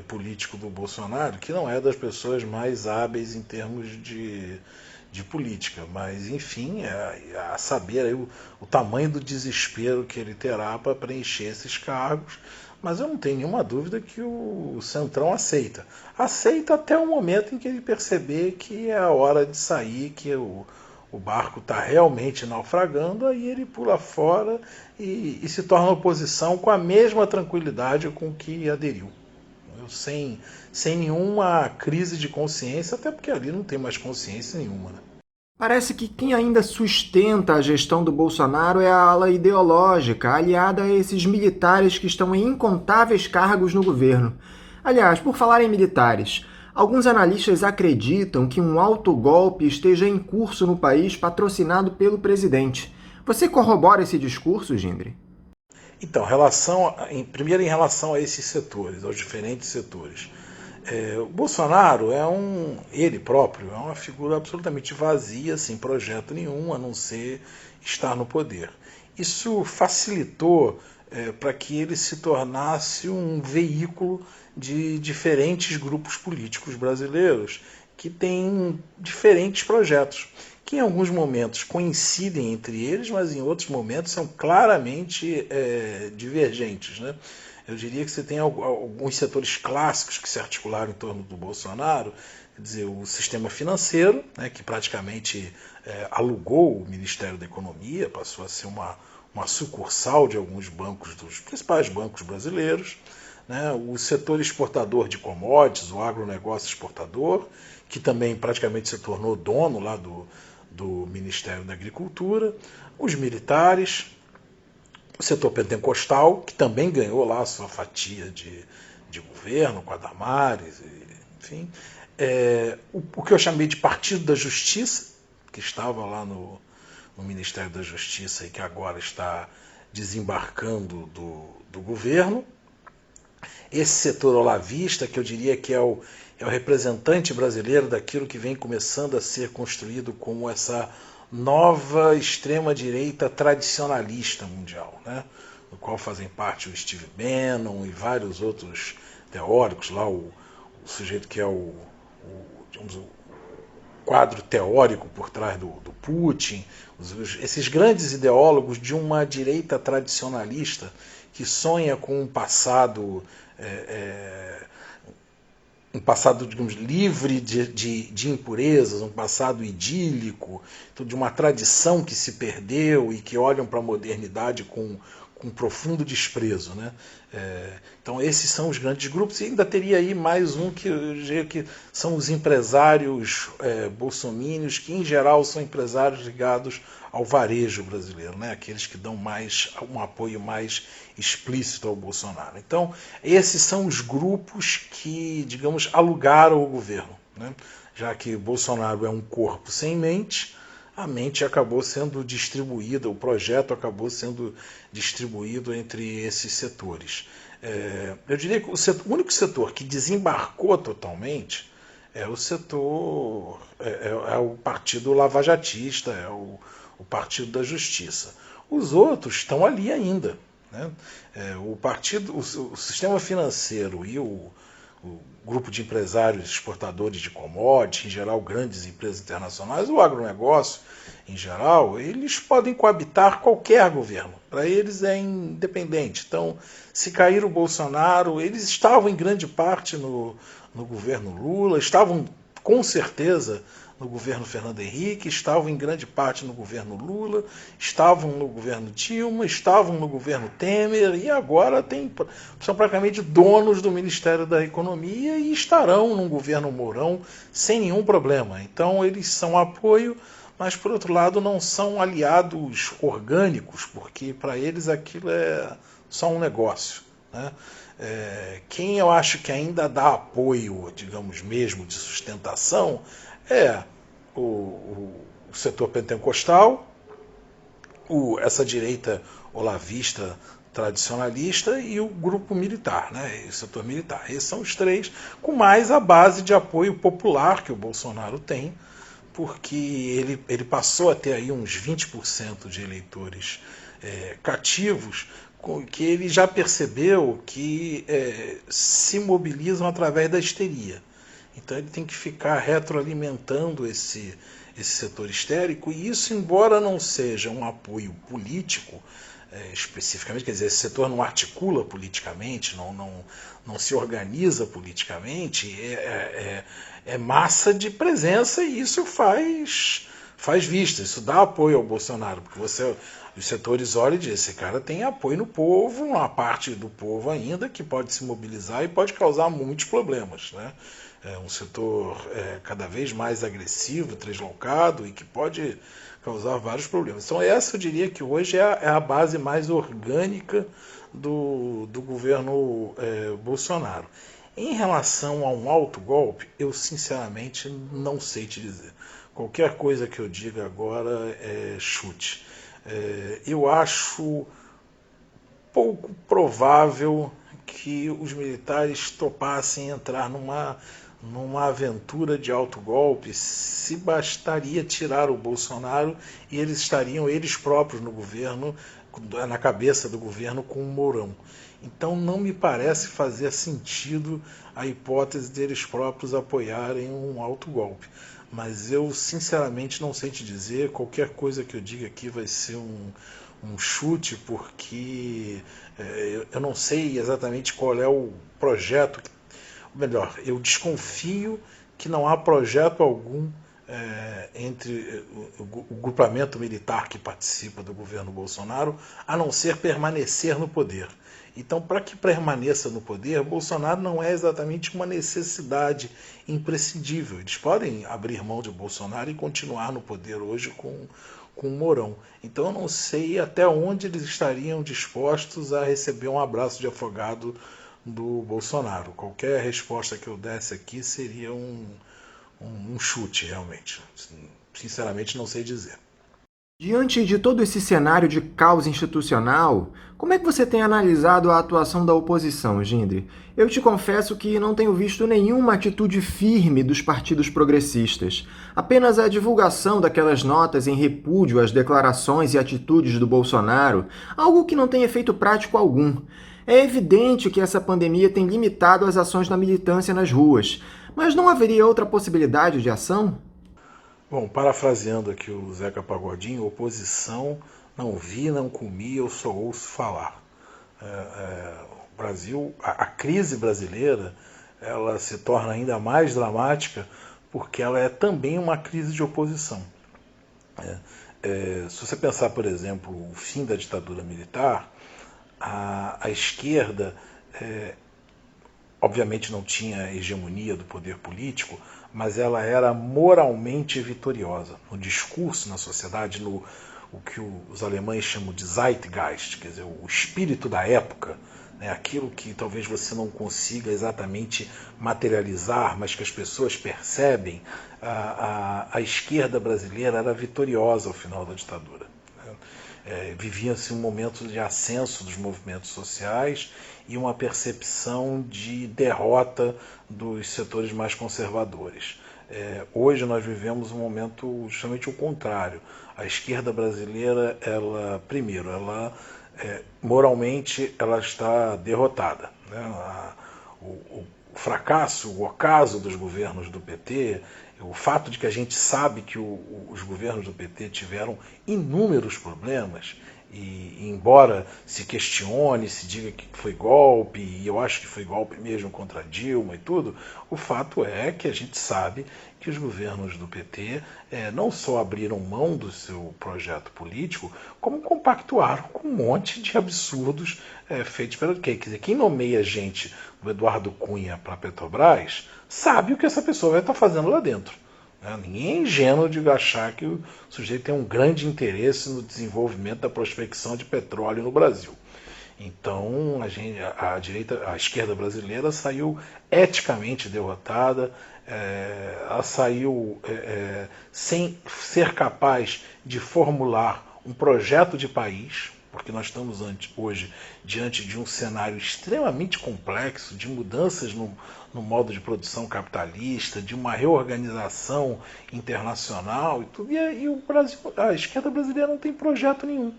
político do Bolsonaro, que não é das pessoas mais hábeis em termos de política, mas enfim, a saber aí o tamanho do desespero que ele terá para preencher esses cargos, mas eu não tenho nenhuma dúvida que o Centrão aceita até o momento em que ele perceber que é a hora de sair, que o barco está realmente naufragando, aí ele pula fora e se torna oposição com a mesma tranquilidade com que aderiu. Sem nenhuma crise de consciência, até porque ali não tem mais consciência nenhuma, né? Parece que quem ainda sustenta a gestão do Bolsonaro é a ala ideológica, aliada a esses militares que estão em incontáveis cargos no governo. Aliás, por falar em militares, alguns analistas acreditam que um autogolpe esteja em curso no país patrocinado pelo presidente. Você corrobora esse discurso, Gindre? Então, primeiro em relação a esses setores, aos diferentes setores. O Bolsonaro ele próprio é uma figura absolutamente vazia, sem projeto nenhum, a não ser estar no poder. Isso facilitou para que ele se tornasse um veículo de diferentes grupos políticos brasileiros que têm diferentes projetos, que em alguns momentos coincidem entre eles, mas em outros momentos são claramente divergentes, né? Eu diria que você tem alguns setores clássicos que se articularam em torno do Bolsonaro, quer dizer, o sistema financeiro, né, que praticamente alugou o Ministério da Economia, passou a ser uma sucursal de alguns bancos, dos principais bancos brasileiros, né, o setor exportador de commodities, o agronegócio exportador, que também praticamente se tornou dono lá do Ministério da Agricultura, os militares, o setor pentecostal, que também ganhou lá a sua fatia de governo, com a Damares, enfim. O que eu chamei de Partido da Justiça, que estava lá no Ministério da Justiça e que agora está desembarcando do governo. Esse setor olavista, que eu diria que é o representante brasileiro daquilo que vem começando a ser construído como essa nova extrema-direita tradicionalista mundial, né? No qual fazem parte o Steve Bannon e vários outros teóricos, lá o sujeito que é o quadro teórico por trás do Putin, esses grandes ideólogos de uma direita tradicionalista que sonha com um passado digamos, livre de impurezas, um passado idílico, de uma tradição que se perdeu e que olham para a modernidade com profundo desprezo, né? Então esses são os grandes grupos, e ainda teria aí mais um que eu diria que são os empresários bolsomínios, que em geral são empresários ligados ao varejo brasileiro, né? Aqueles que dão um apoio mais explícito ao Bolsonaro. Então esses são os grupos que, digamos, alugaram o governo, né? Já que Bolsonaro é um corpo sem mente, a mente acabou sendo distribuída, o projeto acabou sendo distribuído entre esses setores. Eu diria que o único setor que desembarcou totalmente é o setor, é o partido lavajatista, é o Partido da Justiça. Os outros estão ali ainda, né? O sistema financeiro e o grupo de empresários exportadores de commodities, em geral grandes empresas internacionais, o agronegócio em geral, eles podem coabitar qualquer governo. Para eles é independente. Então, se cair o Bolsonaro, eles estavam em grande parte no governo Lula, estavam com certeza no governo Fernando Henrique, estavam em grande parte no governo Lula, estavam no governo Dilma, estavam no governo Temer e agora são praticamente donos do Ministério da Economia e estarão no governo Mourão sem nenhum problema. Então eles são apoio, mas por outro lado não são aliados orgânicos, porque para eles aquilo é só um negócio, né? Quem eu acho que ainda dá apoio, digamos mesmo, de sustentação, é o setor pentecostal, essa direita olavista tradicionalista e o grupo militar, né, o setor militar. Esses são os três, com mais a base de apoio popular que o Bolsonaro tem, porque ele passou a ter aí uns 20% de eleitores cativos, que ele já percebeu que se mobilizam através da histeria. Então ele tem que ficar retroalimentando esse setor histérico, e isso, embora não seja um apoio político especificamente, quer dizer, esse setor não articula politicamente, não se organiza politicamente, é massa de presença, e isso faz vista, isso dá apoio ao Bolsonaro, porque os setores olham e dizem, esse cara tem apoio no povo, uma parte do povo ainda que pode se mobilizar e pode causar muitos problemas, né? É um setor cada vez mais agressivo, deslocado e que pode causar vários problemas. Então essa eu diria que hoje é a base mais orgânica do governo Bolsonaro. Em relação a um autogolpe, eu sinceramente não sei te dizer. Qualquer coisa que eu diga agora é chute. Eu acho pouco provável que os militares topassem entrar numa aventura de autogolpe, se bastaria tirar o Bolsonaro e eles estariam eles próprios no governo, na cabeça do governo, com o Mourão. Então não me parece fazer sentido a hipótese deles próprios apoiarem um autogolpe. Mas eu sinceramente não sei te dizer, qualquer coisa que eu diga aqui vai ser um chute, porque eu não sei exatamente qual é o projeto. Melhor, eu desconfio que não há projeto algum entre o grupamento militar que participa do governo Bolsonaro, a não ser permanecer no poder. Então, para que permaneça no poder, Bolsonaro não é exatamente uma necessidade imprescindível. Eles podem abrir mão de Bolsonaro e continuar no poder hoje com o Mourão. Então, eu não sei até onde eles estariam dispostos a receber um abraço de afogado do Bolsonaro. Qualquer resposta que eu desse aqui seria um chute, realmente. Sinceramente, não sei dizer. Diante de todo esse cenário de caos institucional, como é que você tem analisado a atuação da oposição, Gindre? Eu te confesso que não tenho visto nenhuma atitude firme dos partidos progressistas. Apenas a divulgação daquelas notas em repúdio às declarações e atitudes do Bolsonaro, algo que não tem efeito prático algum. É evidente que essa pandemia tem limitado as ações da militância nas ruas, mas não haveria outra possibilidade de ação? Bom, parafraseando aqui o Zeca Pagodinho, oposição não vi, não comi, eu só ouço falar. O Brasil, a crise brasileira, ela se torna ainda mais dramática porque ela é também uma crise de oposição. Se você pensar, por exemplo, o fim da ditadura militar, a esquerda obviamente não tinha hegemonia do poder político, mas ela era moralmente vitoriosa. No discurso, na sociedade, o que os alemães chamam de Zeitgeist, quer dizer, o espírito da época, né, aquilo que talvez você não consiga exatamente materializar, mas que as pessoas percebem, a esquerda brasileira era vitoriosa ao final da ditadura. Vivia-se um momento de ascenso dos movimentos sociais e uma percepção de derrota dos setores mais conservadores. Hoje nós vivemos um momento justamente o contrário. A esquerda brasileira, moralmente, ela está derrotada, né? O fracasso, o ocaso dos governos do PT, o fato de que a gente sabe que os governos do PT tiveram inúmeros problemas, e embora se questione, se diga que foi golpe, e eu acho que foi golpe mesmo contra Dilma e tudo, o fato é que a gente sabe que os governos do PT não só abriram mão do seu projeto político, como compactuaram com um monte de absurdos feitos pelo quê? Quer dizer, quem nomeia gente do Eduardo Cunha para a Petrobras sabe o que essa pessoa vai estar fazendo lá dentro. Ninguém é ingênuo de achar que o sujeito tem um grande interesse no desenvolvimento da prospecção de petróleo no Brasil. Então, a esquerda brasileira saiu eticamente derrotada, ela saiu sem ser capaz de formular um projeto de país, porque nós estamos hoje diante de um cenário extremamente complexo, de mudanças no modo de produção capitalista, de uma reorganização internacional e tudo, e o Brasil, a esquerda brasileira não tem projeto nenhum,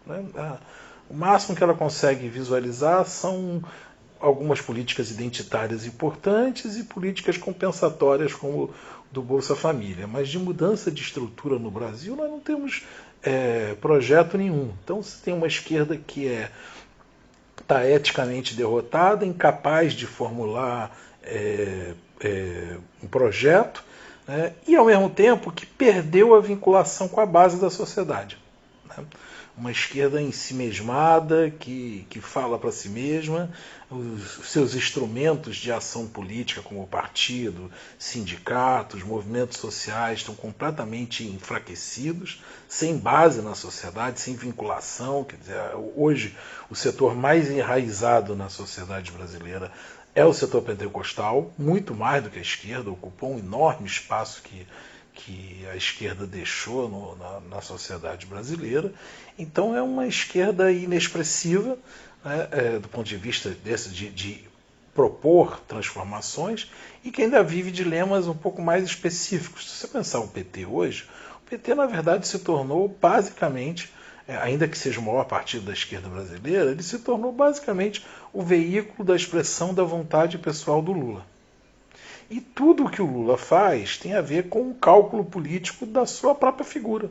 né? O máximo que ela consegue visualizar são algumas políticas identitárias importantes e políticas compensatórias como do Bolsa Família, mas de mudança de estrutura no Brasil nós não temos projeto nenhum. Então você tem uma esquerda que está eticamente derrotada, incapaz de formular um projeto, né, e ao mesmo tempo que perdeu a vinculação com a base da sociedade, né? Uma esquerda ensimesmada que fala para si mesma, os seus instrumentos de ação política, como o partido, sindicatos, movimentos sociais, estão completamente enfraquecidos, sem base na sociedade, sem vinculação. Quer dizer, hoje o setor mais enraizado na sociedade brasileira é o setor pentecostal, muito mais do que a esquerda, ocupou um enorme espaço que a esquerda deixou na sociedade brasileira. Então é uma esquerda inexpressiva, né, do ponto de vista de propor transformações, e que ainda vive dilemas um pouco mais específicos. Se você pensar o PT hoje, o PT na verdade se tornou basicamente ainda que seja o maior partido da esquerda brasileira, ele se tornou basicamente o veículo da expressão da vontade pessoal do Lula. E tudo o que o Lula faz tem a ver com o cálculo político da sua própria figura.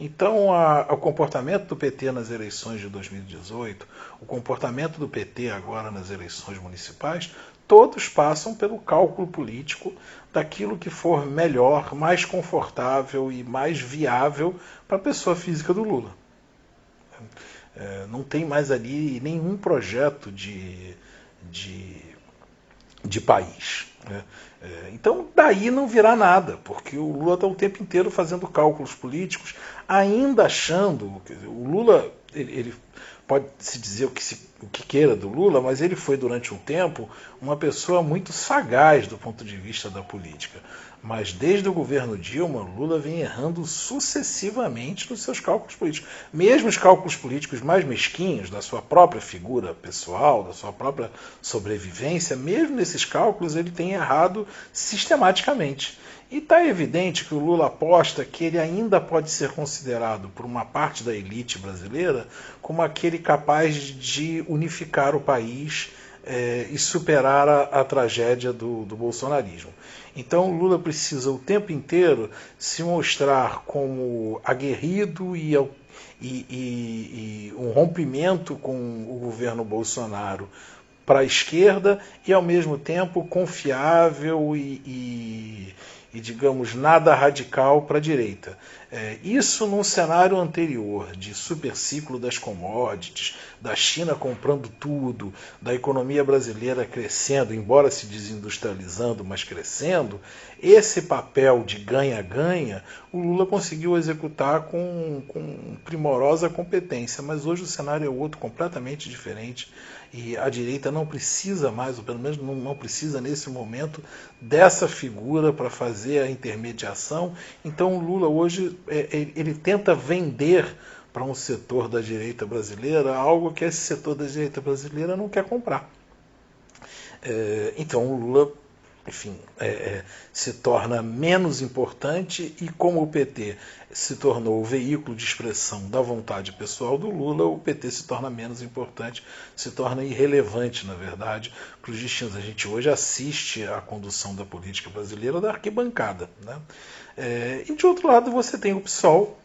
Então, o comportamento do PT nas eleições de 2018, o comportamento do PT agora nas eleições municipais, todos passam pelo cálculo político daquilo que for melhor, mais confortável e mais viável para a pessoa física do Lula. Não tem mais ali nenhum projeto de país. Então, daí não virá nada, porque o Lula está o tempo inteiro fazendo cálculos políticos, ainda achando... O Lula, ele pode se dizer o que queira do Lula, mas ele foi, durante um tempo, uma pessoa muito sagaz do ponto de vista da política. Mas desde o governo Dilma, Lula vem errando sucessivamente nos seus cálculos políticos. Mesmo os cálculos políticos mais mesquinhos, da sua própria figura pessoal, da sua própria sobrevivência, mesmo nesses cálculos ele tem errado sistematicamente. E está evidente que o Lula aposta que ele ainda pode ser considerado por uma parte da elite brasileira como aquele capaz de unificar o país e superar a tragédia do bolsonarismo. Então o Lula precisa o tempo inteiro se mostrar como aguerrido e um rompimento com o governo Bolsonaro para a esquerda e, ao mesmo tempo, confiável e digamos, nada radical para a direita. Isso num cenário anterior de superciclo das commodities, da China comprando tudo, da economia brasileira crescendo, embora se desindustrializando, mas crescendo, esse papel de ganha-ganha o Lula conseguiu executar com primorosa competência, mas hoje o cenário é outro, completamente diferente. E a direita não precisa mais, ou pelo menos não precisa nesse momento, dessa figura para fazer a intermediação. Então o Lula hoje ele tenta vender para um setor da direita brasileira algo que esse setor da direita brasileira não quer comprar. Então o Lula, enfim, se torna menos importante e, como o PT se tornou o veículo de expressão da vontade pessoal do Lula, o PT se torna menos importante, se torna irrelevante, na verdade, para os destinos. A gente hoje assiste à condução da política brasileira da arquibancada, né? E, de outro lado, você tem o PSOL,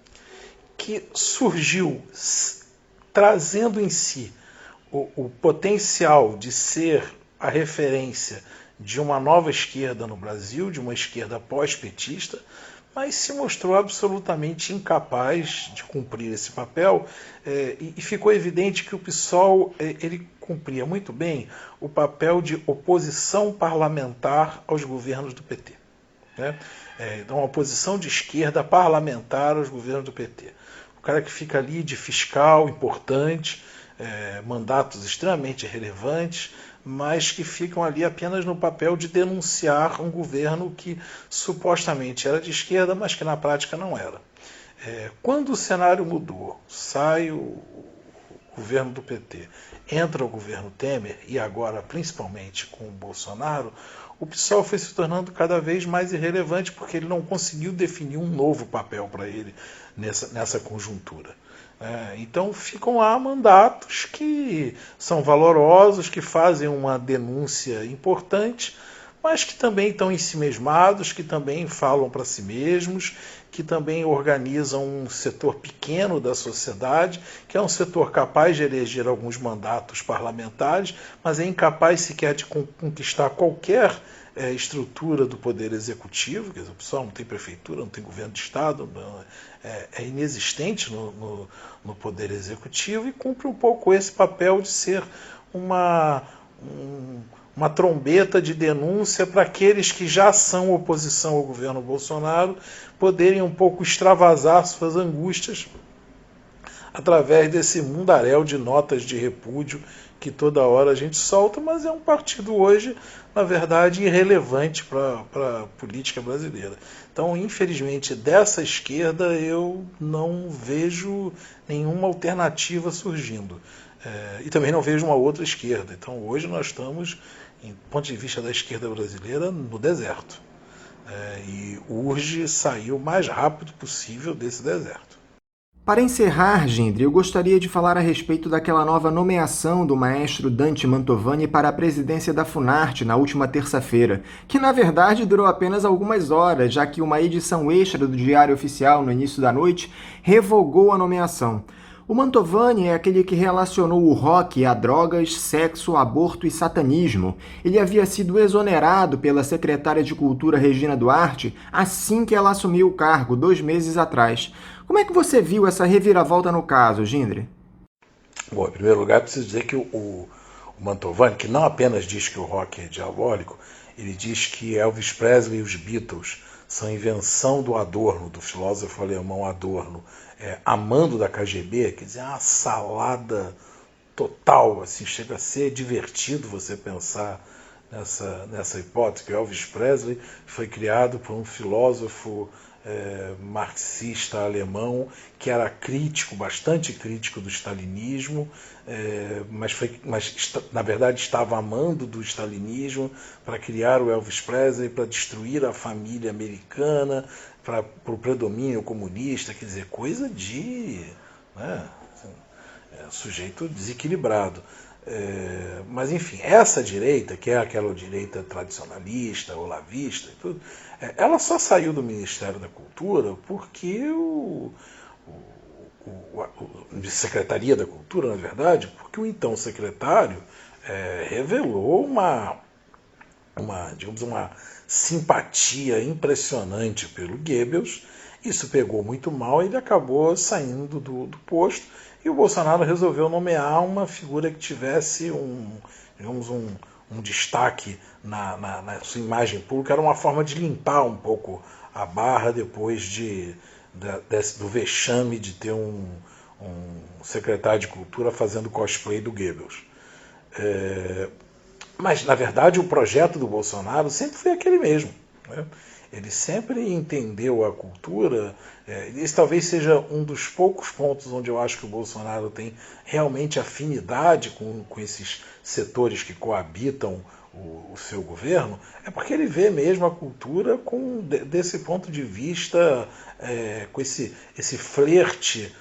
que surgiu trazendo em si o potencial de ser a referência de uma nova esquerda no Brasil, de uma esquerda pós-petista, mas se mostrou absolutamente incapaz de cumprir esse papel, e ficou evidente que o PSOL ele cumpria muito bem o papel de oposição parlamentar aos governos do PT. Né? Então, uma oposição de esquerda parlamentar aos governos do PT. O cara que fica ali de fiscal importante, mandatos extremamente relevantes, mas que ficam ali apenas no papel de denunciar um governo que supostamente era de esquerda, mas que na prática não era. Quando o cenário mudou, sai o governo do PT, entra o governo Temer, e agora principalmente com o Bolsonaro, o PSOL foi se tornando cada vez mais irrelevante, porque ele não conseguiu definir um novo papel para ele nessa conjuntura. Então ficam lá mandatos que são valorosos, que fazem uma denúncia importante, mas que também estão ensimesmados, que também falam para si mesmos, que também organizam um setor pequeno da sociedade, que é um setor capaz de eleger alguns mandatos parlamentares, mas é incapaz sequer de conquistar qualquer estrutura do poder executivo. Quer dizer, o pessoal não tem prefeitura, não tem governo de Estado, é inexistente no poder executivo, e cumpre um pouco esse papel de ser uma trombeta de denúncia para aqueles que já são oposição ao governo Bolsonaro poderem um pouco extravasar suas angústias através desse mundaréu de notas de repúdio que toda hora a gente solta, mas é um partido hoje, na verdade, irrelevante para a política brasileira. Então, infelizmente, dessa esquerda eu não vejo nenhuma alternativa surgindo. E também não vejo uma outra esquerda. Então, hoje nós estamos, do ponto de vista da esquerda brasileira, no deserto. E urge sair o mais rápido possível desse deserto. Para encerrar, Gindri, eu gostaria de falar a respeito daquela nova nomeação do maestro Dante Mantovani para a presidência da Funarte na última terça-feira, que na verdade durou apenas algumas horas, já que uma edição extra do Diário Oficial no início da noite revogou a nomeação. O Mantovani é aquele que relacionou o rock a drogas, sexo, aborto e satanismo. Ele havia sido exonerado pela secretária de Cultura Regina Duarte assim que ela assumiu o cargo, 2 meses atrás. Como é que você viu essa reviravolta no caso, Gindri? Bom, em primeiro lugar, preciso dizer que o Mantovani, que não apenas diz que o rock é diabólico, ele diz que Elvis Presley e os Beatles são invenção do Adorno, do filósofo alemão Adorno, amando da KGB, quer dizer, é uma salada total, assim, chega a ser divertido você pensar nessa hipótese, que Elvis Presley foi criado por um filósofo marxista alemão que era crítico, bastante crítico do stalinismo, mas na verdade estava amando do stalinismo para criar o Elvis Presley, para destruir a família americana, para o predomínio comunista, quer dizer, coisa de sujeito desequilibrado. Mas enfim, essa direita, que é aquela direita tradicionalista, olavista e tudo, ela só saiu do Ministério da Cultura porque de Secretaria da Cultura, na verdade, porque o então secretário revelou uma simpatia impressionante pelo Goebbels. Isso pegou muito mal e ele acabou saindo do posto, e o Bolsonaro resolveu nomear uma figura que tivesse um destaque na sua imagem pública. Era uma forma de limpar um pouco a barra depois do vexame de ter um secretário de Cultura fazendo cosplay do Goebbels. Mas, na verdade, o projeto do Bolsonaro sempre foi aquele mesmo, né? Ele sempre entendeu a cultura. Esse talvez seja um dos poucos pontos onde eu acho que o Bolsonaro tem realmente afinidade com esses setores que coabitam o seu governo, é porque ele vê mesmo a cultura desse ponto de vista, com esse flerte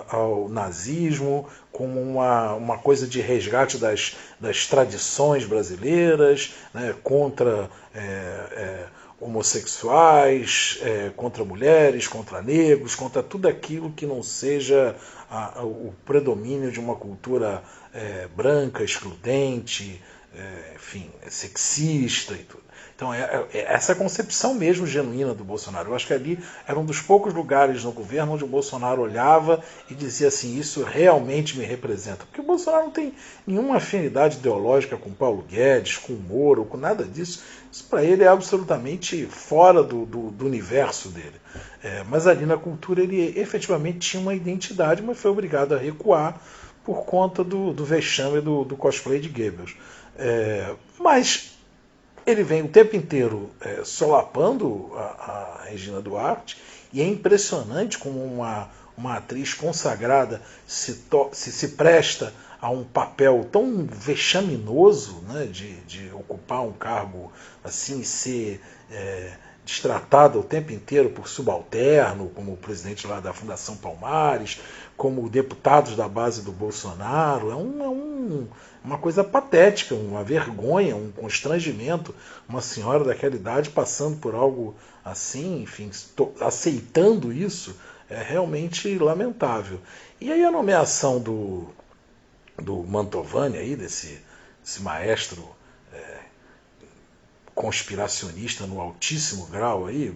ao nazismo, como uma coisa de resgate das tradições brasileiras, né, contra homossexuais, contra mulheres, contra negros, contra tudo aquilo que não seja o predomínio de uma cultura branca, excludente, enfim, sexista e tudo. Então, essa concepção mesmo genuína do Bolsonaro. Eu acho que ali era um dos poucos lugares no governo onde o Bolsonaro olhava e dizia assim, isso realmente me representa. Porque o Bolsonaro não tem nenhuma afinidade ideológica com Paulo Guedes, com Moro, com nada disso. Isso para ele é absolutamente fora do universo dele. Mas ali na cultura ele efetivamente tinha uma identidade, mas foi obrigado a recuar por conta do vexame do cosplay de Goebbels. Mas ele vem o tempo inteiro solapando a Regina Duarte, e é impressionante como uma atriz consagrada se presta a um papel tão vexaminoso, né, de ocupar um cargo assim e ser destratada o tempo inteiro por subalterno, como o presidente lá da Fundação Palmares, como deputados da base do Bolsonaro. Uma coisa patética, uma vergonha, um constrangimento, uma senhora daquela idade passando por algo assim, enfim, aceitando isso, é realmente lamentável. E aí a nomeação do Mantovani, aí, desse maestro conspiracionista no altíssimo grau, aí,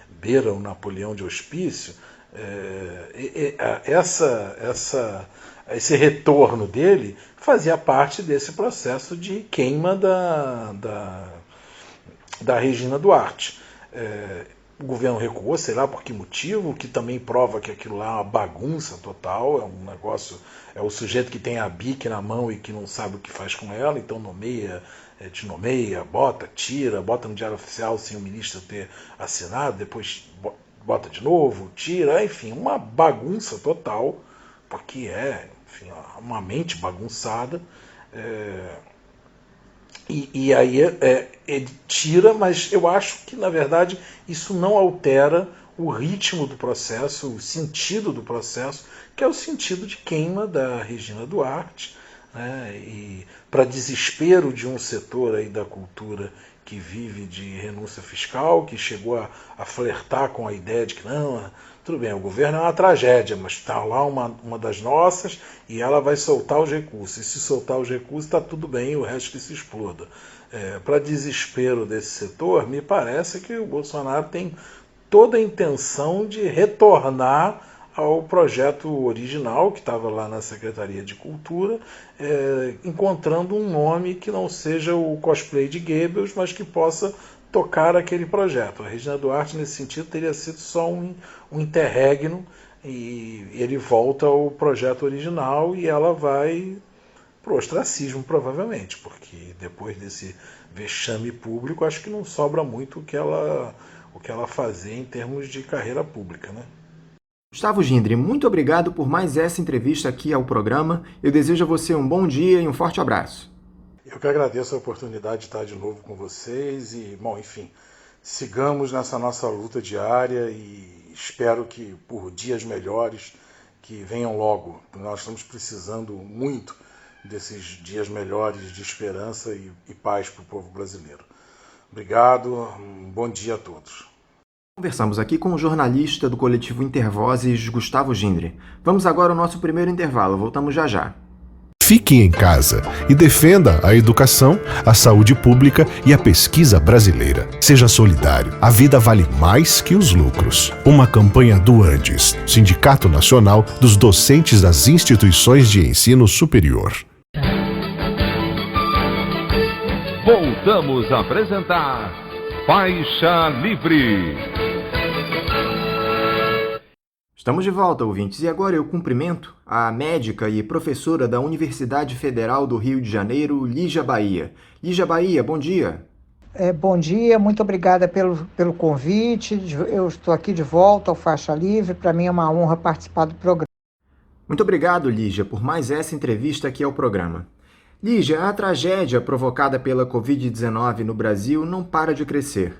beira o Napoleão de Hospício, esse retorno dele fazia parte desse processo de queima da Regina Duarte. O governo recuou, sei lá por que motivo, que também prova que aquilo lá é uma bagunça total, é um negócio, é o sujeito que tem a bique na mão e que não sabe o que faz com ela, então desnomeia, tira, bota no Diário Oficial sem o ministro ter assinado, depois bota de novo, tira, enfim, uma bagunça total, porque enfim, uma mente bagunçada. E aí ele tira, mas eu acho que, na verdade, isso não altera o ritmo do processo, o sentido do processo, que é o sentido de queima da Regina Duarte, né? E para desespero de um setor aí da cultura que vive de renúncia fiscal, que chegou a flertar com a ideia de que não, tudo bem, o governo é uma tragédia, mas está lá uma das nossas e ela vai soltar os recursos. E se soltar os recursos, está tudo bem, o resto que se exploda. Para desespero desse setor, me parece que o Bolsonaro tem toda a intenção de retornar ao projeto original, que estava lá na Secretaria de Cultura, encontrando um nome que não seja o cosplay de Goebbels, mas que possa tocar aquele projeto. A Regina Duarte, nesse sentido, teria sido só um interregno, e ele volta ao projeto original e ela vai para o ostracismo, provavelmente, porque depois desse vexame público, acho que não sobra muito o que ela fazer em termos de carreira pública, né? Gustavo Gindri, muito obrigado por mais essa entrevista aqui ao programa. Eu desejo a você um bom dia e um forte abraço. Eu que agradeço a oportunidade de estar de novo com vocês e, bom, enfim, sigamos nessa nossa luta diária e espero que por dias melhores que venham logo. Nós estamos precisando muito desses dias melhores de esperança e paz para o povo brasileiro. Obrigado, um bom dia a todos. Conversamos aqui com o jornalista do coletivo Intervozes, Gustavo Gindri. Vamos agora ao nosso primeiro intervalo, voltamos já já. Fique em casa e defenda a educação, a saúde pública e a pesquisa brasileira. Seja solidário. A vida vale mais que os lucros. Uma campanha do Andes, Sindicato Nacional dos Docentes das Instituições de Ensino Superior. Voltamos a apresentar Faixa Livre. Estamos de volta, ouvintes, e agora eu cumprimento a médica e professora da Universidade Federal do Rio de Janeiro, Lígia Bahia. Lígia Bahia, bom dia. Bom dia, muito obrigada pelo convite. Eu estou aqui de volta ao Faixa Livre. Para mim é uma honra participar do programa. Muito obrigado, Lígia, por mais essa entrevista aqui ao programa. Lígia, a tragédia provocada pela Covid-19 no Brasil não para de crescer.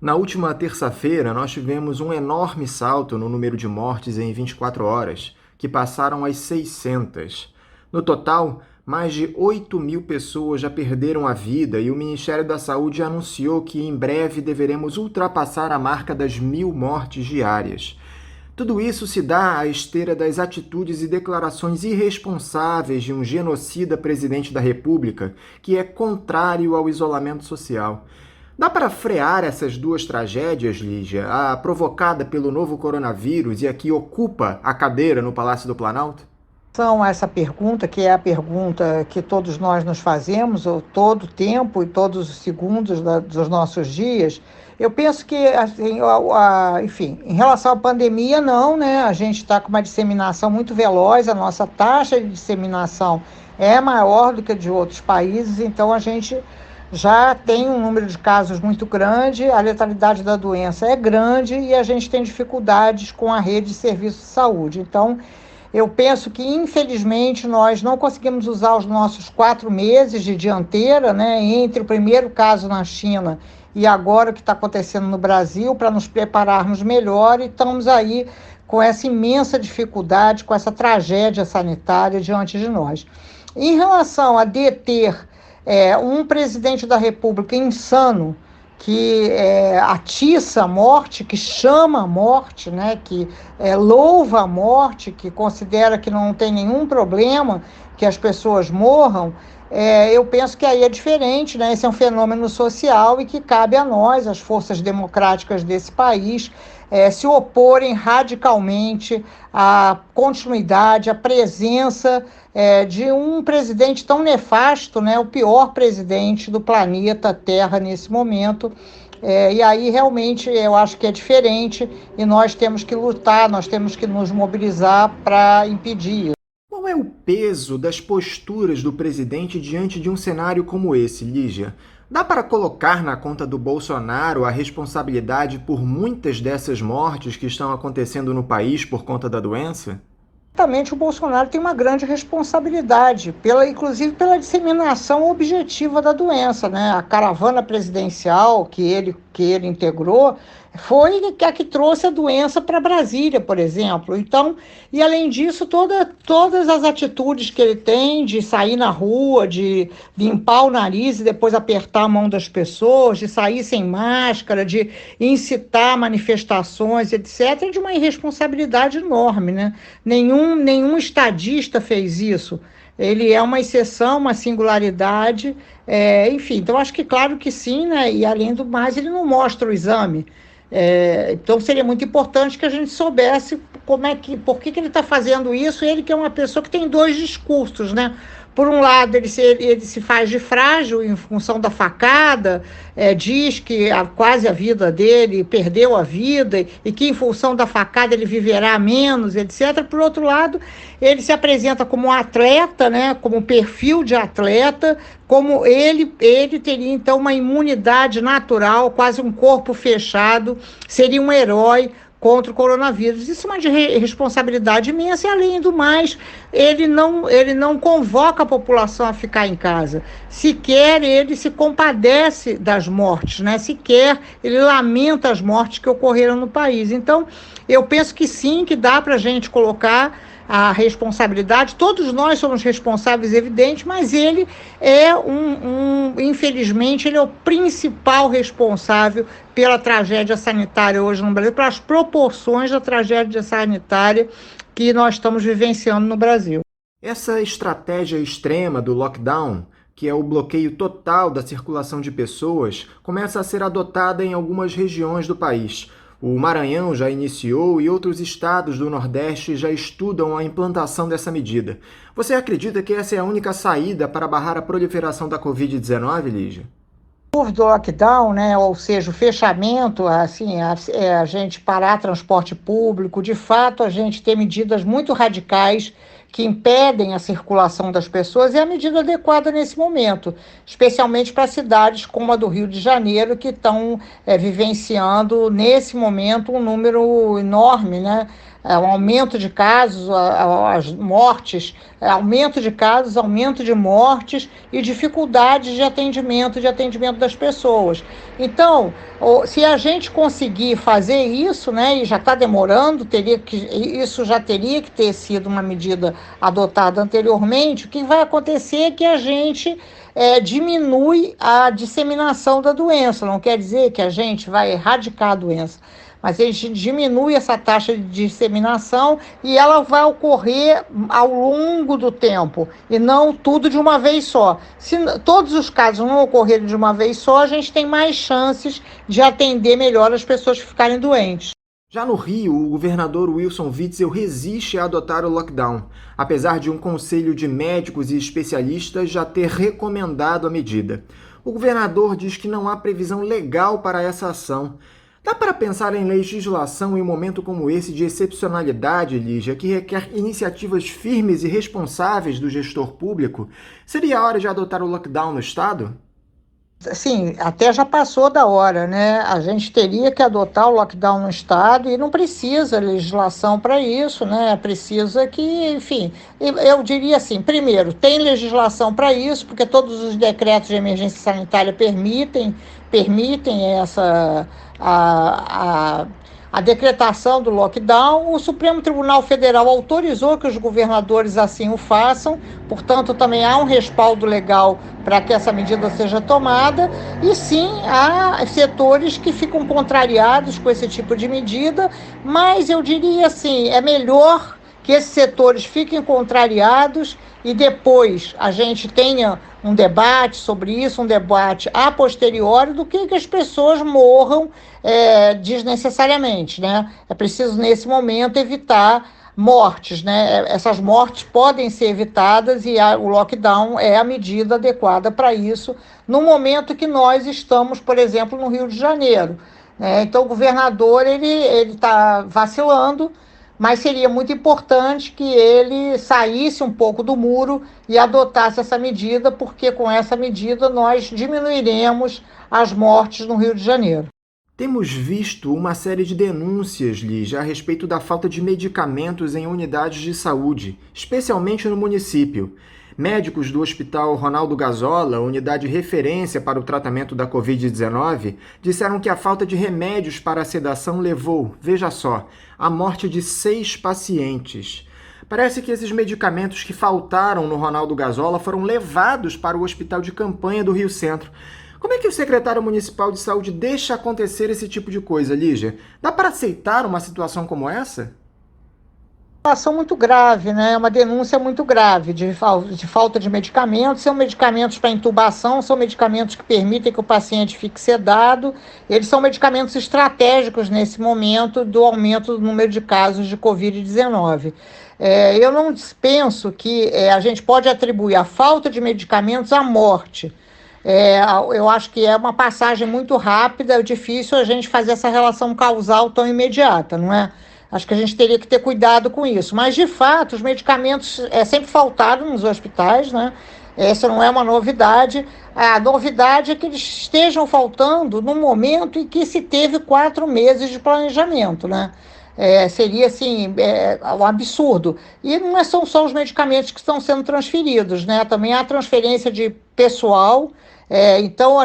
Na última terça-feira, nós tivemos um enorme salto no número de mortes em 24 horas, que passaram as 600. No total, mais de 8.000 pessoas já perderam a vida e o Ministério da Saúde anunciou que em breve deveremos ultrapassar a marca das 1.000 mortes diárias. Tudo isso se dá à esteira das atitudes e declarações irresponsáveis de um genocida presidente da República, que é contrário ao isolamento social. Dá para frear essas duas tragédias, Lígia, a provocada pelo novo coronavírus e a que ocupa a cadeira no Palácio do Planalto? Essa pergunta, que é a pergunta que todos nós nos fazemos, todo o tempo e todos os segundos dos nossos dias, eu penso que, assim, enfim, em relação à pandemia, não, né? A gente está com uma disseminação muito veloz, a nossa taxa de disseminação é maior do que a de outros países, então a gente já tem um número de casos muito grande, a letalidade da doença é grande e a gente tem dificuldades com a rede de serviços de saúde. Então, eu penso que, infelizmente, nós não conseguimos usar os nossos 4 meses de dianteira, né, entre o primeiro caso na China e agora o que está acontecendo no Brasil, para nos prepararmos melhor, e estamos aí com essa imensa dificuldade, com essa tragédia sanitária diante de nós. Em relação a deter um presidente da República insano, que atiça a morte, que chama a morte, né, que louva a morte, que considera que não tem nenhum problema que as pessoas morram, eu penso que aí é diferente, né? Esse é um fenômeno social e que cabe a nós, as forças democráticas desse país, se oporem radicalmente à continuidade, à presença de um presidente tão nefasto, né? O pior presidente do planeta Terra nesse momento. E aí realmente eu acho que é diferente e nós temos que lutar, nós temos que nos mobilizar para impedir isso. Qual é o peso das posturas do presidente diante de um cenário como esse, Lígia? Dá para colocar na conta do Bolsonaro a responsabilidade por muitas dessas mortes que estão acontecendo no país por conta da doença? Certamente o Bolsonaro tem uma grande responsabilidade, inclusive pela disseminação objetiva da doença, né? A caravana presidencial que ele integrou, foi a que trouxe a doença para Brasília, por exemplo. Então, e além disso, todas as atitudes que ele tem de sair na rua, de limpar o nariz e depois apertar a mão das pessoas, de sair sem máscara, de incitar manifestações, etc., é de uma irresponsabilidade enorme, né? Nenhum estadista fez isso. Ele é uma exceção, uma singularidade, enfim. Então, acho que claro que sim, né? E além do mais, ele não mostra o exame. Então seria muito importante que a gente soubesse por que ele está fazendo isso, ele que é uma pessoa que tem dois discursos, né? Por um lado, ele se faz de frágil em função da facada, diz que quase a vida dele, perdeu a vida, e que em função da facada ele viverá menos, etc. Por outro lado, ele se apresenta como um atleta, né, como um perfil de atleta, como ele teria, então, uma imunidade natural, quase um corpo fechado, seria um herói contra o coronavírus. Isso é uma responsabilidade imensa e, além do mais, ele não convoca a população a ficar em casa. Sequer ele se compadece das mortes, né? Sequer ele lamenta as mortes que ocorreram no país. Então, eu penso que sim, que dá para a gente colocar a responsabilidade. Todos nós somos responsáveis, evidente, mas ele é infelizmente, ele é o principal responsável pela tragédia sanitária hoje no Brasil, pelas proporções da tragédia sanitária que nós estamos vivenciando no Brasil. Essa estratégia extrema do lockdown, que é o bloqueio total da circulação de pessoas, começa a ser adotada em algumas regiões do país. O Maranhão já iniciou e outros estados do Nordeste já estudam a implantação dessa medida. Você acredita que essa é a única saída para barrar a proliferação da Covid-19, Lígia? Do lockdown, né, ou seja, o fechamento, assim, a gente parar transporte público, de fato a gente ter medidas muito radicais que impedem a circulação das pessoas, é a medida adequada nesse momento, especialmente para cidades como a do Rio de Janeiro, que estão vivenciando nesse momento um número enorme, né? Um aumento de casos, as mortes, aumento de casos, aumento de mortes e dificuldades de atendimento das pessoas. Então, se a gente conseguir fazer isso, né, e já está demorando, isso já teria que ter sido uma medida adotada anteriormente, o que vai acontecer é que a gente diminui a disseminação da doença. Não quer dizer que a gente vai erradicar a doença, mas a gente diminui essa taxa de disseminação e ela vai ocorrer ao longo do tempo e não tudo de uma vez só. Se todos os casos não ocorrerem de uma vez só, a gente tem mais chances de atender melhor as pessoas que ficarem doentes. Já no Rio, o governador Wilson Witzel resiste a adotar o lockdown, apesar de um conselho de médicos e especialistas já ter recomendado a medida. O governador diz que não há previsão legal para essa ação. Dá para pensar em legislação em um momento como esse de excepcionalidade, Lígia, que requer iniciativas firmes e responsáveis do gestor público? Seria a hora de adotar o lockdown no Estado? Sim, até já passou da hora, né? A gente teria que adotar o lockdown no Estado e não precisa legislação para isso, né? Precisa que, enfim, eu diria assim, primeiro, tem legislação para isso, porque todos os decretos de emergência sanitária permitem a decretação do lockdown. O Supremo Tribunal Federal autorizou que os governadores assim o façam, portanto, também há um respaldo legal para que essa medida seja tomada, e sim, há setores que ficam contrariados com esse tipo de medida, mas eu diria assim, é melhor que esses setores fiquem contrariados e depois a gente tenha um debate sobre isso, um debate a posteriori, do que as pessoas morram desnecessariamente, né? É preciso, nesse momento, evitar mortes, né? Essas mortes podem ser evitadas e o lockdown é a medida adequada para isso, no momento que nós estamos, por exemplo, no Rio de Janeiro, né? Então, o governador ele está vacilando, mas seria muito importante que ele saísse um pouco do muro e adotasse essa medida, porque com essa medida nós diminuiremos as mortes no Rio de Janeiro. Temos visto uma série de denúncias, Lígia, a respeito da falta de medicamentos em unidades de saúde, especialmente no município. Médicos do Hospital Ronaldo Gazola, unidade referência para o tratamento da Covid-19, disseram que a falta de remédios para a sedação levou, veja só, à morte de 6 pacientes. Parece que esses medicamentos que faltaram no Ronaldo Gazola foram levados para o hospital de campanha do Rio Centro. Como é que o secretário municipal de saúde deixa acontecer esse tipo de coisa, Lígia? Dá para aceitar uma situação como essa? Uma situação muito grave, né? Uma denúncia muito grave de falta de medicamentos. São medicamentos para intubação, são medicamentos que permitem que o paciente fique sedado. Eles são medicamentos estratégicos nesse momento do aumento do número de casos de Covid-19. Eu não penso que a gente pode atribuir a falta de medicamentos à morte. Eu acho que é uma passagem muito rápida, é difícil a gente fazer essa relação causal tão imediata, não é? Acho que a gente teria que ter cuidado com isso. Mas, de fato, os medicamentos sempre faltaram nos hospitais, né? Essa não é uma novidade. A novidade é que eles estejam faltando no momento em que se teve 4 meses de planejamento, né? Seria, assim, um absurdo. E não são só os medicamentos que estão sendo transferidos, né? Também há transferência de pessoal. Então,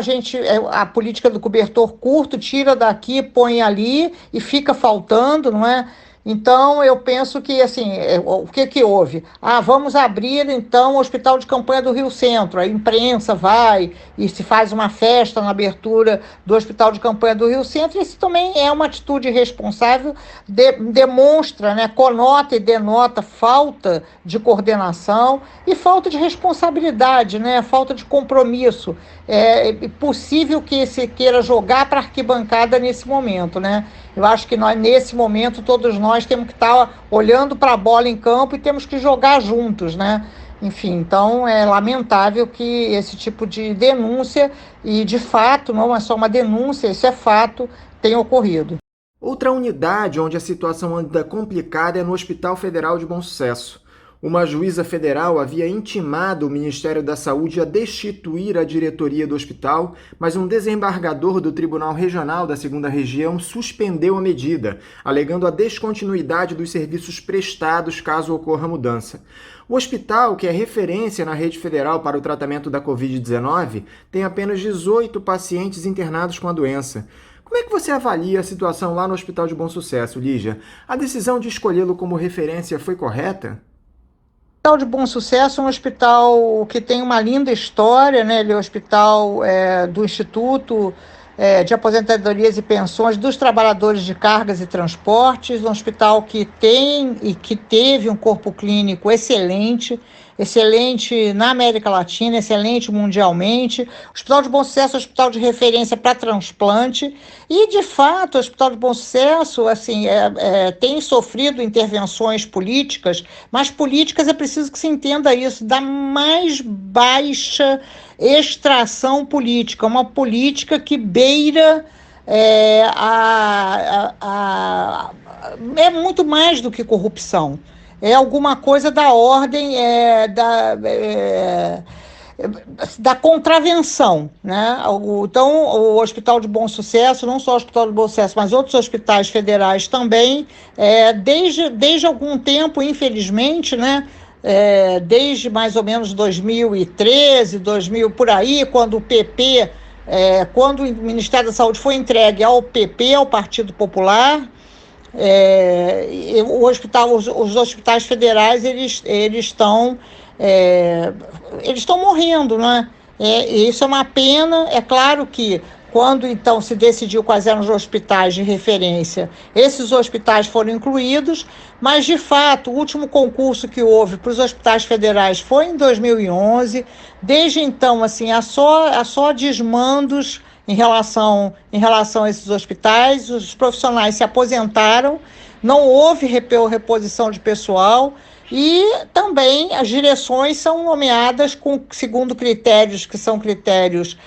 a política do cobertor curto tira daqui, põe ali e fica faltando, não é? Então, eu penso que, assim, o que houve? Vamos abrir, então, o Hospital de Campanha do Rio Centro. A imprensa vai e se faz uma festa na abertura do Hospital de Campanha do Rio Centro. Isso também é uma atitude irresponsável, demonstra, né, conota e denota falta de coordenação e falta de responsabilidade, né, falta de compromisso. É possível que se queira jogar para a arquibancada nesse momento, né? Eu acho que nesse momento, todos nós temos que estar olhando para a bola em campo e temos que jogar juntos, né? Enfim, então é lamentável que esse tipo de denúncia, e de fato, não é só uma denúncia, isso é fato, tenha ocorrido. Outra unidade onde a situação anda complicada é no Hospital Federal de Bom Sucesso. Uma juíza federal havia intimado o Ministério da Saúde a destituir a diretoria do hospital, mas um desembargador do Tribunal Regional da 2ª Região suspendeu a medida, alegando a descontinuidade dos serviços prestados caso ocorra mudança. O hospital, que é referência na rede federal para o tratamento da Covid-19, tem apenas 18 pacientes internados com a doença. Como é que você avalia a situação lá no Hospital de Bom Sucesso, Lígia? A decisão de escolhê-lo como referência foi correta? O Hospital de Bom Sucesso é um hospital que tem uma linda história, né? Ele é o hospital do Instituto de Aposentadorias e Pensões dos Trabalhadores de Cargas e Transportes, um hospital que tem e que teve um corpo clínico excelente na América Latina, excelente mundialmente. O Hospital de Bom Sucesso é um hospital de referência para transplante e, de fato, o Hospital de Bom Sucesso assim, tem sofrido intervenções políticas, mas políticas é preciso que se entenda isso, da mais baixa extração política, uma política que beira é muito mais do que corrupção. É alguma coisa da ordem da contravenção, né? Então, o Hospital de Bom Sucesso, não só o Hospital de Bom Sucesso, mas outros hospitais federais também, desde algum tempo, infelizmente, né? Desde mais ou menos 2013, 2000, por aí, quando o PP, quando o Ministério da Saúde foi entregue ao PP, ao Partido Popular, os hospitais federais eles estão morrendo, né? Isso é uma pena. É claro que quando então se decidiu quais eram os hospitais de referência, esses hospitais foram incluídos, mas de fato o último concurso que houve para os hospitais federais foi em 2011. Desde então, assim, há só desmandos em relação a esses hospitais. Os profissionais se aposentaram, não houve reposição de pessoal e também as direções são nomeadas segundo critérios que são critérios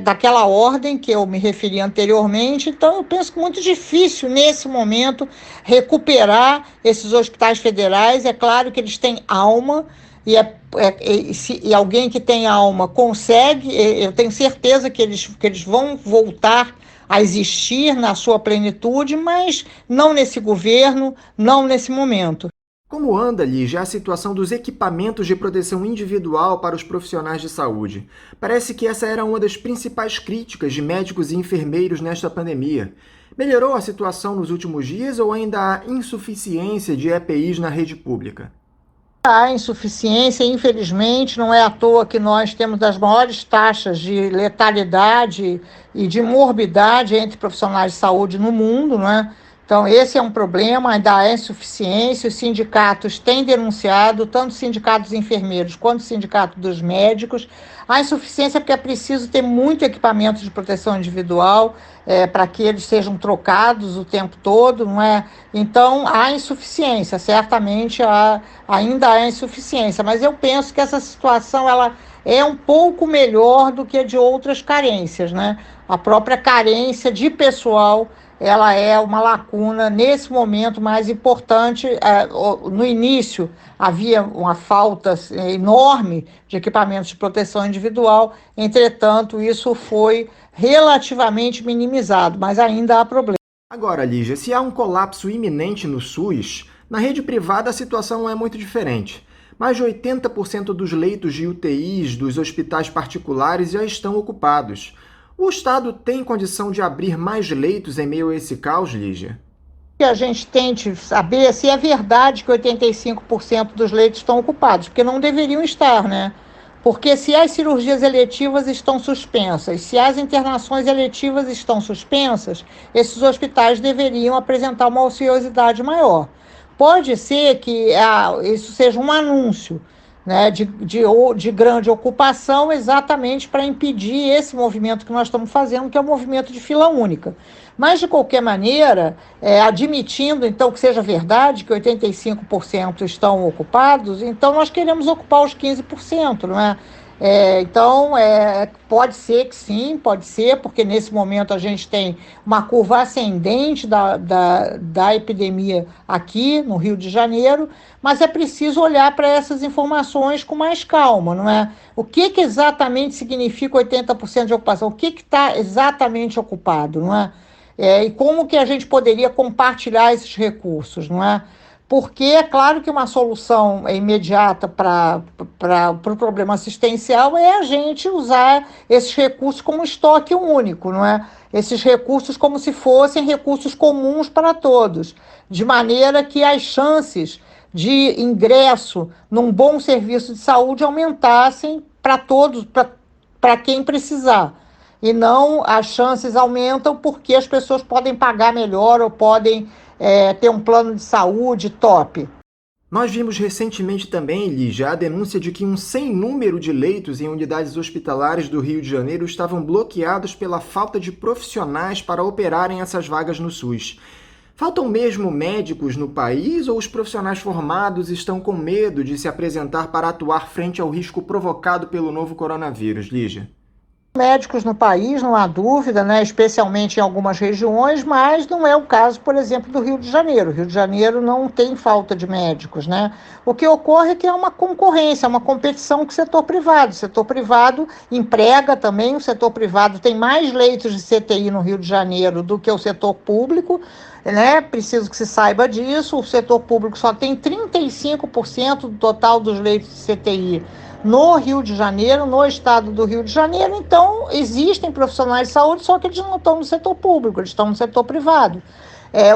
daquela ordem que eu me referi anteriormente. Então eu penso que é muito difícil nesse momento recuperar esses hospitais federais. É claro que eles têm alma, e alguém que tem alma consegue, eu tenho certeza que eles vão voltar a existir na sua plenitude, mas não nesse governo, não nesse momento. Como anda, Lígia, a situação dos equipamentos de proteção individual para os profissionais de saúde? Parece que essa era uma das principais críticas de médicos e enfermeiros nesta pandemia. Melhorou a situação nos últimos dias ou ainda há insuficiência de EPIs na rede pública? Há insuficiência, infelizmente, não é à toa que nós temos as maiores taxas de letalidade e de morbidade entre profissionais de saúde no mundo, não é? Então, esse é um problema, ainda há insuficiência, os sindicatos têm denunciado, tanto os sindicatos enfermeiros quanto o sindicato dos médicos, há insuficiência porque é preciso ter muito equipamento de proteção individual, para que eles sejam trocados o tempo todo, não é? Então, há insuficiência, certamente ainda há insuficiência, mas eu penso que essa situação, ela é um pouco melhor do que a de outras carências, né? A própria carência de pessoal, ela é uma lacuna nesse momento mais importante. No início havia uma falta enorme de equipamentos de proteção individual, entretanto isso foi relativamente minimizado, mas ainda há problema. Agora, Lígia, se há um colapso iminente no SUS, na rede privada a situação não é muito diferente. Mais de 80% dos leitos de UTIs dos hospitais particulares já estão ocupados. O Estado tem condição de abrir mais leitos em meio a esse caos, Lígia? Que a gente tente saber se é verdade que 85% dos leitos estão ocupados, porque não deveriam estar, né? Porque se as cirurgias eletivas estão suspensas, se as internações eletivas estão suspensas, esses hospitais deveriam apresentar uma ociosidade maior. Pode ser que isso seja um anúncio, né, de grande ocupação, exatamente para impedir esse movimento que nós estamos fazendo, que é o movimento de fila única. Mas, de qualquer maneira, admitindo, então, que seja verdade que 85% estão ocupados, então nós queremos ocupar os 15%, não é? Então, pode ser que sim, pode ser, porque nesse momento a gente tem uma curva ascendente da epidemia aqui no Rio de Janeiro, mas é preciso olhar para essas informações com mais calma, não é? O que exatamente significa 80% de ocupação? O que está exatamente ocupado, não é? E como que a gente poderia compartilhar esses recursos, não é? Porque é claro que uma solução imediata para o problema assistencial é a gente usar esses recursos como estoque único, não é? Esses recursos como se fossem recursos comuns para todos, de maneira que as chances de ingresso num bom serviço de saúde aumentassem para todos, para quem precisar. E não as chances aumentam porque as pessoas podem pagar melhor ou podem ter um plano de saúde top. Nós vimos recentemente também, Lígia, a denúncia de que um sem número de leitos em unidades hospitalares do Rio de Janeiro estavam bloqueados pela falta de profissionais para operarem essas vagas no SUS. Faltam mesmo médicos no país ou os profissionais formados estão com medo de se apresentar para atuar frente ao risco provocado pelo novo coronavírus, Lígia? Médicos no país, não há dúvida, né? Especialmente em algumas regiões, mas não é o caso, por exemplo, do Rio de Janeiro. O Rio de Janeiro não tem falta de médicos, né? O que ocorre é que é uma concorrência, uma competição com o setor privado. O setor privado emprega também, o setor privado tem mais leitos de CTI no Rio de Janeiro do que o setor público, né? Preciso que se saiba disso. O setor público só tem 35% do total dos leitos de CTI no Rio de Janeiro, no estado do Rio de Janeiro. Então, existem profissionais de saúde, só que eles não estão no setor público, eles estão no setor privado.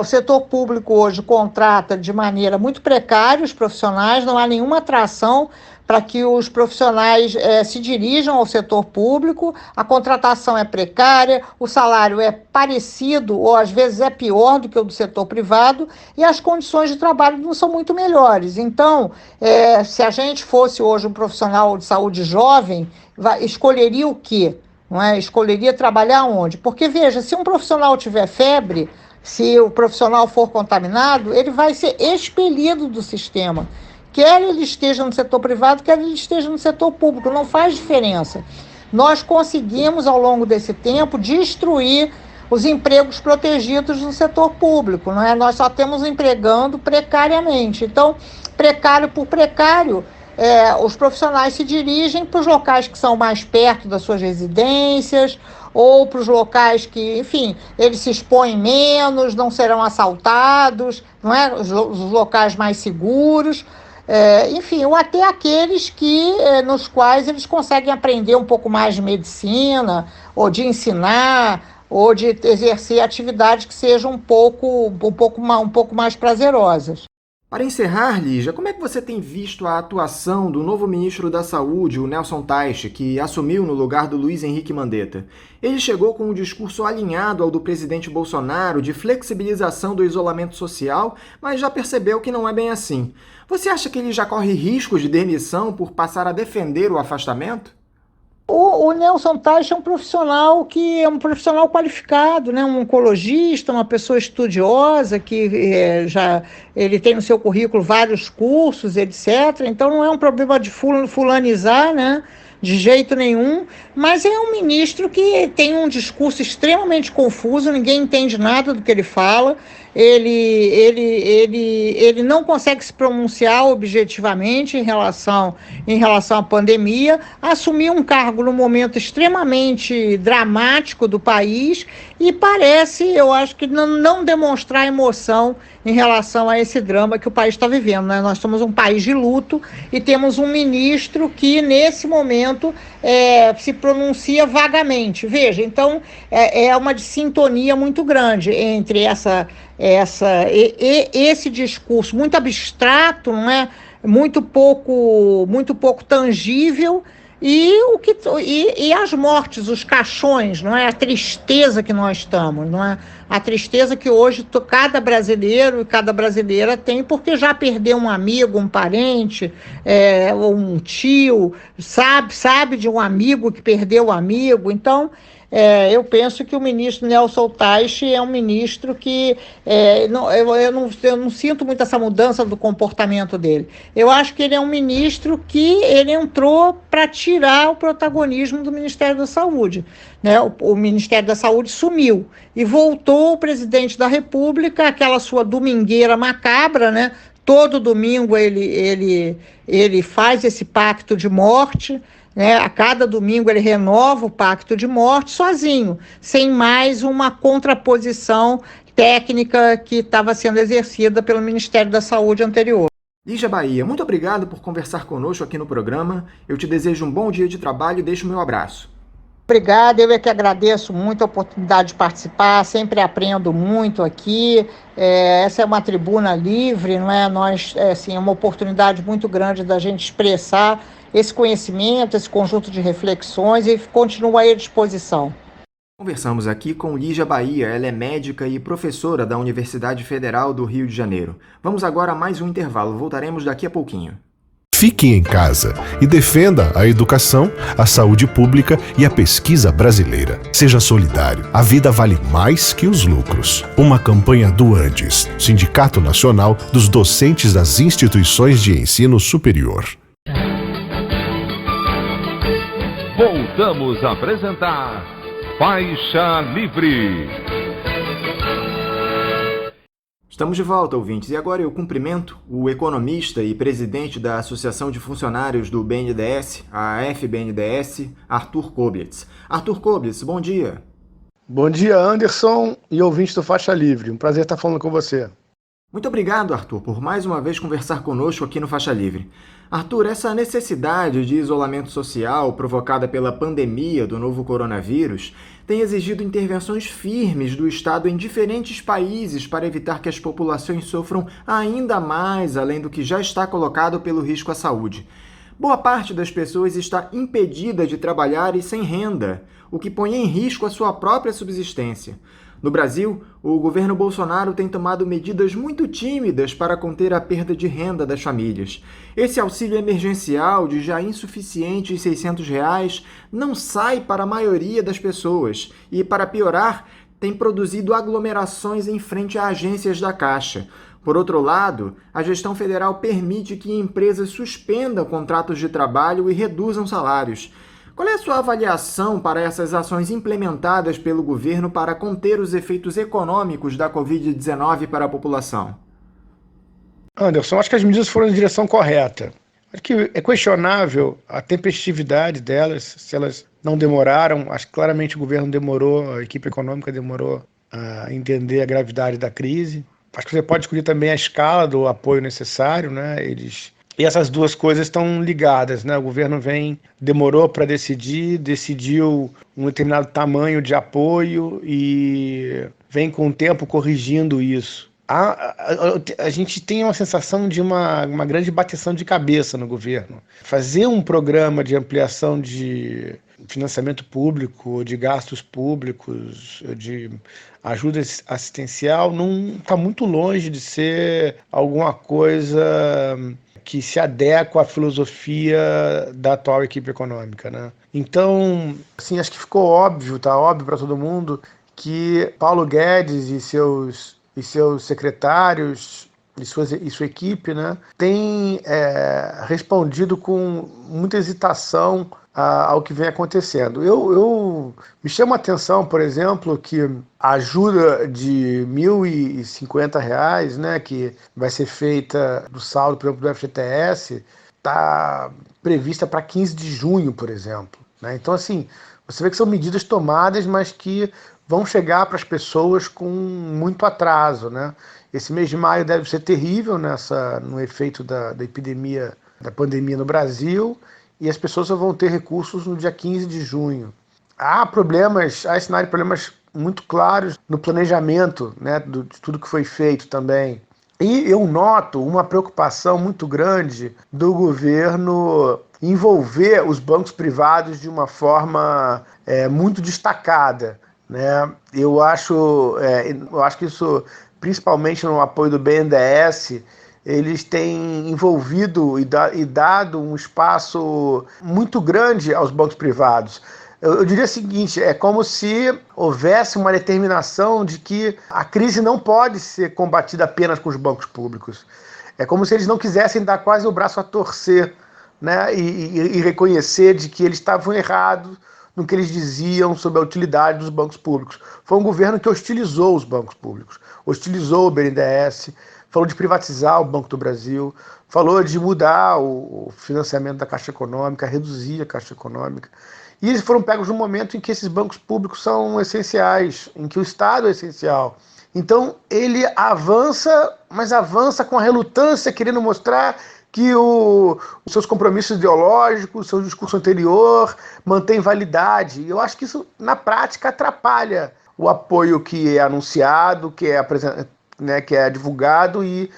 O setor público hoje contrata de maneira muito precária os profissionais, não há nenhuma atração para que os profissionais se dirijam ao setor público, a contratação é precária, o salário é parecido ou às vezes é pior do que o do setor privado e as condições de trabalho não são muito melhores. Então, se a gente fosse hoje um profissional de saúde jovem, escolheria o quê? Não é? Escolheria trabalhar onde? Porque, veja, se um profissional tiver febre, se o profissional for contaminado, ele vai ser expelido do sistema. Quer ele esteja no setor privado, quer ele esteja no setor público, não faz diferença. Nós conseguimos, ao longo desse tempo, destruir os empregos protegidos no setor público, não é? Nós só temos empregando precariamente. Então, precário por precário, os profissionais se dirigem para os locais que são mais perto das suas residências, ou para os locais que, enfim, eles se expõem menos, não serão assaltados, não é? Os locais mais seguros, enfim, ou até aqueles nos quais eles conseguem aprender um pouco mais de medicina, ou de ensinar, ou de exercer atividades que sejam um pouco mais prazerosas. Para encerrar, Lígia, como é que você tem visto a atuação do novo ministro da Saúde, o Nelson Teich, que assumiu no lugar do Luiz Henrique Mandetta? Ele chegou com um discurso alinhado ao do presidente Bolsonaro de flexibilização do isolamento social, mas já percebeu que não é bem assim. Você acha que ele já corre riscos de demissão por passar a defender o afastamento? O Nelson Teich é um profissional qualificado, né? Um oncologista, uma pessoa estudiosa que ele tem no seu currículo vários cursos, etc. Então não é um problema de fulanizar, né? De jeito nenhum, mas é um ministro que tem um discurso extremamente confuso, ninguém entende nada do que ele fala, ele não consegue se pronunciar objetivamente em relação à pandemia, assumiu um cargo num momento extremamente dramático do país e parece, eu acho que não demonstrar emoção em relação a esse drama que o país está vivendo, né? Nós somos um país de luto e temos um ministro que, nesse momento, se pronuncia vagamente. Veja, então, é uma sintonia muito grande entre esse discurso muito abstrato, não é? Muito pouco tangível, e as mortes, os caixões, não é? A tristeza que nós estamos, não é? A tristeza que hoje cada brasileiro e cada brasileira tem, porque já perdeu um amigo, um parente, ou um tio, sabe de um amigo que perdeu o amigo. Então, eu penso que o ministro Nelson Teich é um ministro que eu não sinto muito essa mudança do comportamento dele. Eu acho que ele é um ministro que ele entrou para tirar o protagonismo do Ministério da Saúde, né? O Ministério da Saúde sumiu e voltou o presidente da República, aquela sua domingueira macabra, né? Todo domingo ele faz esse pacto de morte, né? A cada domingo ele renova o pacto de morte sozinho, sem mais uma contraposição técnica que estava sendo exercida pelo Ministério da Saúde anterior. Lígia Bahia, muito obrigado por conversar conosco aqui no programa. Eu te desejo um bom dia de trabalho e deixo o meu abraço. Obrigada, eu é que agradeço muito a oportunidade de participar, sempre aprendo muito aqui. Essa é uma tribuna livre, não é? É uma oportunidade muito grande da gente expressar esse conhecimento, esse conjunto de reflexões, e continuo à disposição. Conversamos aqui com Lígia Bahia, ela é médica e professora da Universidade Federal do Rio de Janeiro. Vamos agora a mais um intervalo, voltaremos daqui a pouquinho. Fique em casa e defenda a educação, a saúde pública e a pesquisa brasileira. Seja solidário. A vida vale mais que os lucros. Uma campanha do Andes, Sindicato Nacional dos Docentes das Instituições de Ensino Superior. Voltamos a apresentar Faixa Livre. Estamos de volta, ouvintes, e agora eu cumprimento o economista e presidente da Associação de Funcionários do BNDES, a FBNDES, Arthur Koblitz. Arthur Koblitz, bom dia. Bom dia, Anderson e ouvintes do Faixa Livre. Um prazer estar falando com você. Muito obrigado, Arthur, por mais uma vez conversar conosco aqui no Faixa Livre. Arthur, essa necessidade de isolamento social provocada pela pandemia do novo coronavírus tem exigido intervenções firmes do Estado em diferentes países para evitar que as populações sofram ainda mais além do que já está colocado pelo risco à saúde. Boa parte das pessoas está impedida de trabalhar e sem renda, o que põe em risco a sua própria subsistência. No Brasil, o governo Bolsonaro tem tomado medidas muito tímidas para conter a perda de renda das famílias. Esse auxílio emergencial de já insuficientes R$ 600 não sai para a maioria das pessoas e, para piorar, tem produzido aglomerações em frente a agências da Caixa. Por outro lado, a gestão federal permite que empresas suspendam contratos de trabalho e reduzam salários. Qual é a sua avaliação para essas ações implementadas pelo governo para conter os efeitos econômicos da Covid-19 para a população? Anderson, acho que as medidas foram na direção correta. Acho que é questionável a tempestividade delas, se elas não demoraram. Acho que claramente o governo demorou, a equipe econômica demorou a entender a gravidade da crise. Acho que você pode discutir também a escala do apoio necessário, né? E essas duas coisas estão ligadas, né? O governo demorou para decidiu um determinado tamanho de apoio e vem com o tempo corrigindo isso. A gente tem uma sensação de uma grande bateção de cabeça no governo. Fazer um programa de ampliação de financiamento público, de gastos públicos, de ajuda assistencial, não está muito longe de ser alguma coisa que se adequa à filosofia da atual equipe econômica, né? Então, assim, acho que ficou óbvio, tá óbvio para todo mundo, que Paulo Guedes e seus secretários e sua equipe, né, têm respondido com muita hesitação ao que vem acontecendo. Eu me chama a atenção, por exemplo, que a ajuda de R$ 1.050, né, que vai ser feita do saldo, por exemplo, do FGTS, está prevista para 15 de junho, por exemplo, né? Então, assim, você vê que são medidas tomadas, mas que vão chegar para as pessoas com muito atraso, né? Esse mês de maio deve ser terrível no efeito da epidemia, da pandemia no Brasil, e as pessoas só vão ter recursos no dia 15 de junho. Há cenário de problemas muito claros no planejamento, né, de tudo que foi feito também. E eu noto uma preocupação muito grande do governo envolver os bancos privados de uma forma muito destacada, né? Eu acho que isso, principalmente no apoio do BNDES, eles têm envolvido e dado um espaço muito grande aos bancos privados. Eu diria o seguinte, é como se houvesse uma determinação de que a crise não pode ser combatida apenas com os bancos públicos. É como se eles não quisessem dar quase o braço a torcer, né, e reconhecer de que eles estavam errados no que eles diziam sobre a utilidade dos bancos públicos. Foi um governo que hostilizou os bancos públicos, hostilizou o BNDES, falou de privatizar o Banco do Brasil, falou de mudar o financiamento da Caixa Econômica, reduzir a Caixa Econômica. E eles foram pegos no momento em que esses bancos públicos são essenciais, em que o Estado é essencial. Então ele avança, mas avança com a relutância, querendo mostrar que os seus compromissos ideológicos, o seu discurso anterior mantém validade. Eu acho que isso, na prática, atrapalha o apoio que é anunciado, que é divulgado e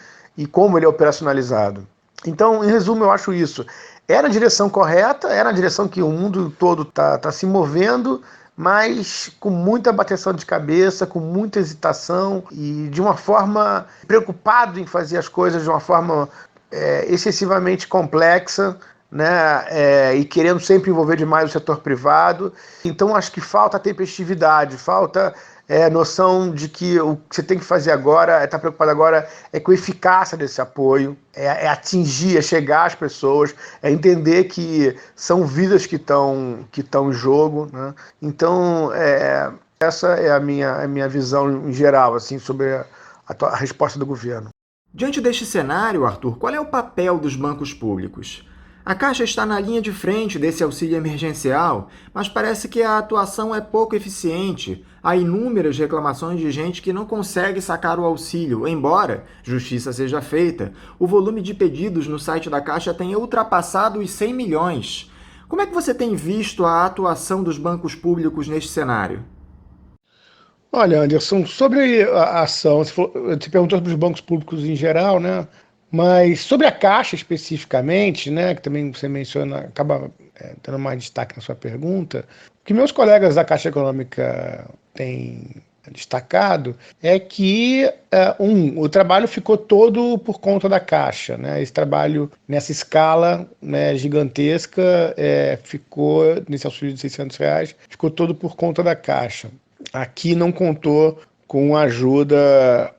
como ele é operacionalizado. Então, em resumo, eu acho isso. É na direção correta, é na direção que o mundo todo está se movendo, mas com muita bateção de cabeça, com muita hesitação e de uma forma preocupado em fazer as coisas de uma forma excessivamente complexa, né, e querendo sempre envolver demais o setor privado. Então acho que falta tempestividade, falta noção de que o que você tem que fazer agora, estar preocupado agora com a eficácia desse apoio, atingir, chegar às pessoas, entender que são vidas que estão em jogo, né? Então essa é a minha visão em geral, assim, sobre a resposta do governo. Diante deste cenário, Arthur, qual é o papel dos bancos públicos? A Caixa está na linha de frente desse auxílio emergencial, mas parece que a atuação é pouco eficiente. Há inúmeras reclamações de gente que não consegue sacar o auxílio, embora justiça seja feita. O volume de pedidos no site da Caixa tenha ultrapassado os 100 milhões. Como é que você tem visto a atuação dos bancos públicos neste cenário? Olha, Anderson, sobre a ação, você perguntou sobre os bancos públicos em geral, né? Mas sobre a Caixa especificamente, né, que também você menciona, acaba tendo mais destaque na sua pergunta, o que meus colegas da Caixa Econômica têm destacado é que, o trabalho ficou todo por conta da Caixa, né? Esse trabalho nessa escala, né, gigantesca, ficou, nesse auxílio de R$600, ficou todo por conta da Caixa. Aqui não contou com ajuda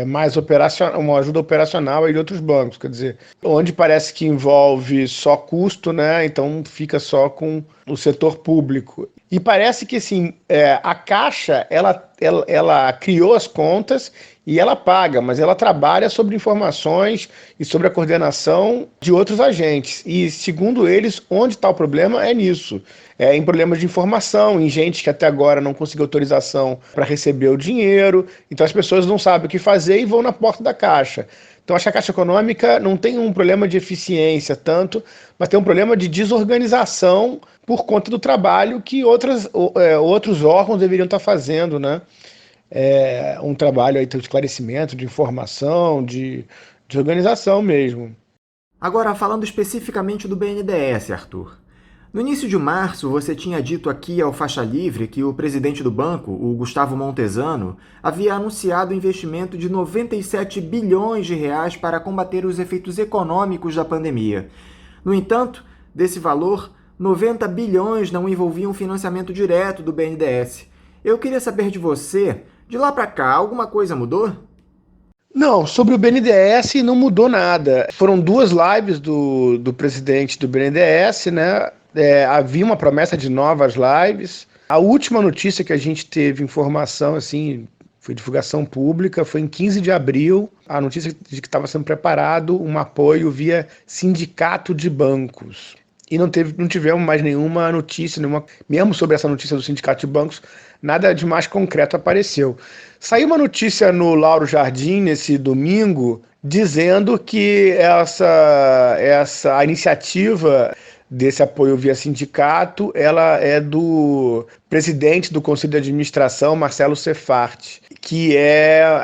mais operacional, uma ajuda operacional aí de outros bancos, quer dizer, onde parece que envolve só custo, né? Então fica só com o setor público. E parece que assim, a Caixa ela criou as contas e ela paga, mas ela trabalha sobre informações e sobre a coordenação de outros agentes. E, segundo eles, onde está o problema é nisso. Em problemas de informação, em gente que até agora não conseguiu autorização para receber o dinheiro. Então as pessoas não sabem o que fazer e vão na porta da Caixa. Então acho que a Caixa Econômica não tem um problema de eficiência tanto, mas tem um problema de desorganização por conta do trabalho que outros órgãos deveriam estar fazendo, né? Um trabalho aí de esclarecimento, de informação, de organização mesmo. Agora, falando especificamente do BNDES, Arthur. No início de março, você tinha dito aqui ao Faixa Livre que o presidente do banco, o Gustavo Montesano, havia anunciado o investimento de 97 bilhões de reais para combater os efeitos econômicos da pandemia. No entanto, desse valor, 90 bilhões não envolviam financiamento direto do BNDES. Eu queria saber de você, de lá para cá, alguma coisa mudou? Não, sobre o BNDES não mudou nada. Foram 2 lives do presidente do BNDES, né? Havia uma promessa de novas lives. A última notícia que a gente teve informação, assim, foi divulgação pública, foi em 15 de abril, a notícia de que estava sendo preparado um apoio via sindicato de bancos. E não tivemos mais nenhuma notícia, mesmo sobre essa notícia do sindicato de bancos, nada de mais concreto apareceu. Saiu uma notícia no Lauro Jardim, nesse domingo, dizendo que essa iniciativa desse apoio via sindicato, ela é do presidente do Conselho de Administração, Marcelo Sefart, que é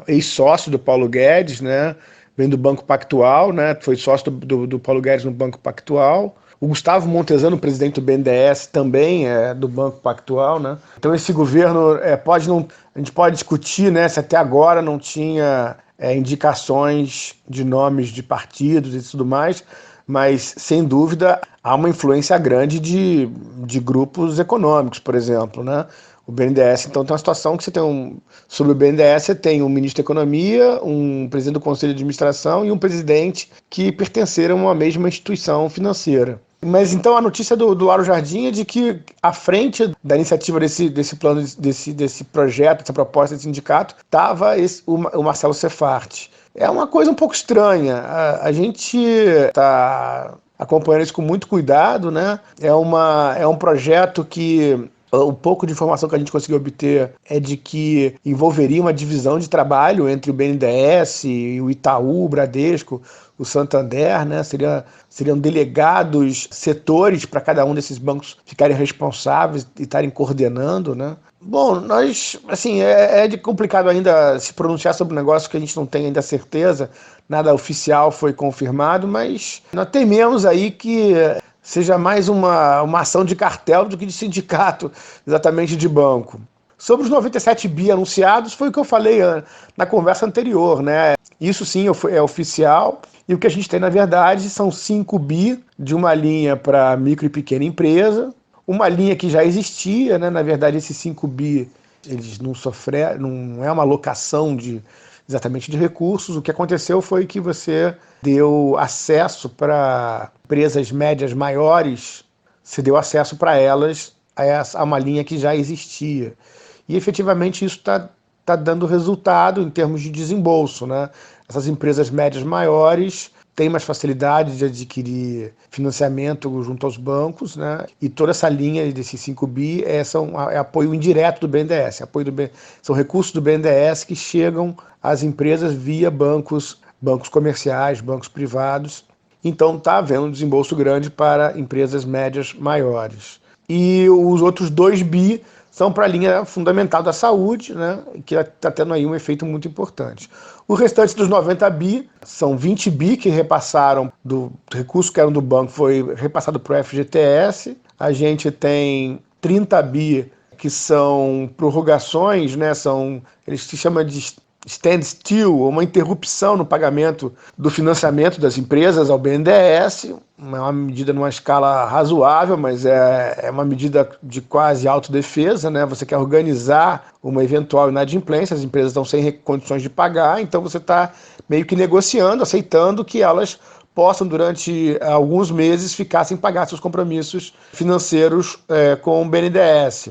ex-sócio do Paulo Guedes, né? Vem do Banco Pactual, né? Foi sócio do Paulo Guedes no Banco Pactual. O Gustavo Montesano, presidente do BNDES, também é do Banco Pactual, né? Então esse governo a gente pode discutir, né, se até agora não tinha indicações de nomes de partidos e tudo mais, mas sem dúvida há uma influência grande de grupos econômicos, por exemplo, né? O BNDES, então, tem uma situação que sobre o BNDES, você tem um ministro da Economia, um presidente do Conselho de Administração e um presidente que pertenceram à mesma instituição financeira. Mas então a notícia do Lauro Jardim é de que, à frente da iniciativa desse plano, desse projeto, dessa proposta de sindicato, estava o Marcelo Sefart. É uma coisa um pouco estranha. A gente está acompanhando isso com muito cuidado, né? É um projeto que o pouco de informação que a gente conseguiu obter é de que envolveria uma divisão de trabalho entre o BNDES, o Itaú, o Bradesco, o Santander, né? Seriam delegados, setores para cada um desses bancos ficarem responsáveis e estarem coordenando, né? Bom, é complicado ainda se pronunciar sobre um negócio que a gente não tem ainda certeza, nada oficial foi confirmado, mas nós tememos aí que seja mais uma ação de cartel do que de sindicato, exatamente de banco. Sobre os 97 bi anunciados, foi o que eu falei na conversa anterior, né? Isso sim é oficial, e o que a gente tem, na verdade, são 5 bi de uma linha para micro e pequena empresa, uma linha que já existia, né? Na verdade, esses 5 bi, eles não é uma alocação exatamente de recursos. O que aconteceu foi que você deu acesso para empresas médias maiores, você deu acesso para elas a uma linha que já existia. E efetivamente isso está dando resultado em termos de desembolso, né? Essas empresas médias maiores têm mais facilidade de adquirir financiamento junto aos bancos, né? E toda essa linha desses 5 bi é apoio indireto do BNDES, são recursos do BNDES que chegam às empresas via bancos comerciais, bancos privados. Então está havendo um desembolso grande para empresas médias maiores. E os outros 2 bi são para a linha fundamental da saúde, né, que está tendo aí um efeito muito importante. O restante dos 90 bi, são 20 bi que repassaram do recurso que eram do banco, foi repassado para o FGTS. A gente tem 30 bi que são prorrogações, né, eles se chamam de standstill, uma interrupção no pagamento do financiamento das empresas ao BNDES, é uma medida numa escala razoável, mas é uma medida de quase autodefesa, né? Você quer organizar uma eventual inadimplência, as empresas estão sem condições de pagar, então você está meio que negociando, aceitando que elas possam, durante alguns meses, ficar sem pagar seus compromissos financeiros com o BNDES.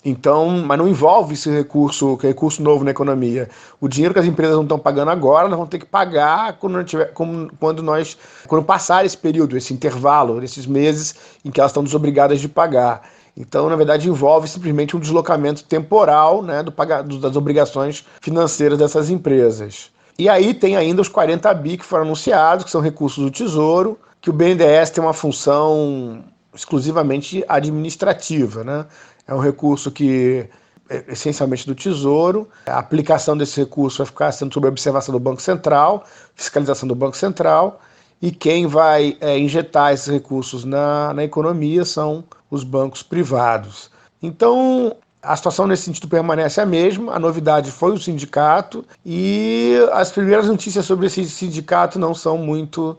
Então, mas não envolve esse recurso, que é recurso novo na economia. O dinheiro que as empresas não estão pagando agora, nós vamos ter que pagar quando passar esse período, esse intervalo, esses meses em que elas estão desobrigadas de pagar. Então, na verdade, envolve simplesmente um deslocamento temporal, né, das obrigações financeiras dessas empresas. E aí tem ainda os 40 bi que foram anunciados, que são recursos do Tesouro, que o BNDES tem uma função exclusivamente administrativa, né? É um recurso que é essencialmente do Tesouro. A aplicação desse recurso vai ficar sendo sob observação do Banco Central, fiscalização do Banco Central, e quem vai injetar esses recursos na economia são os bancos privados. Então, a situação nesse sentido permanece a mesma. A novidade foi o sindicato, e as primeiras notícias sobre esse sindicato não são muito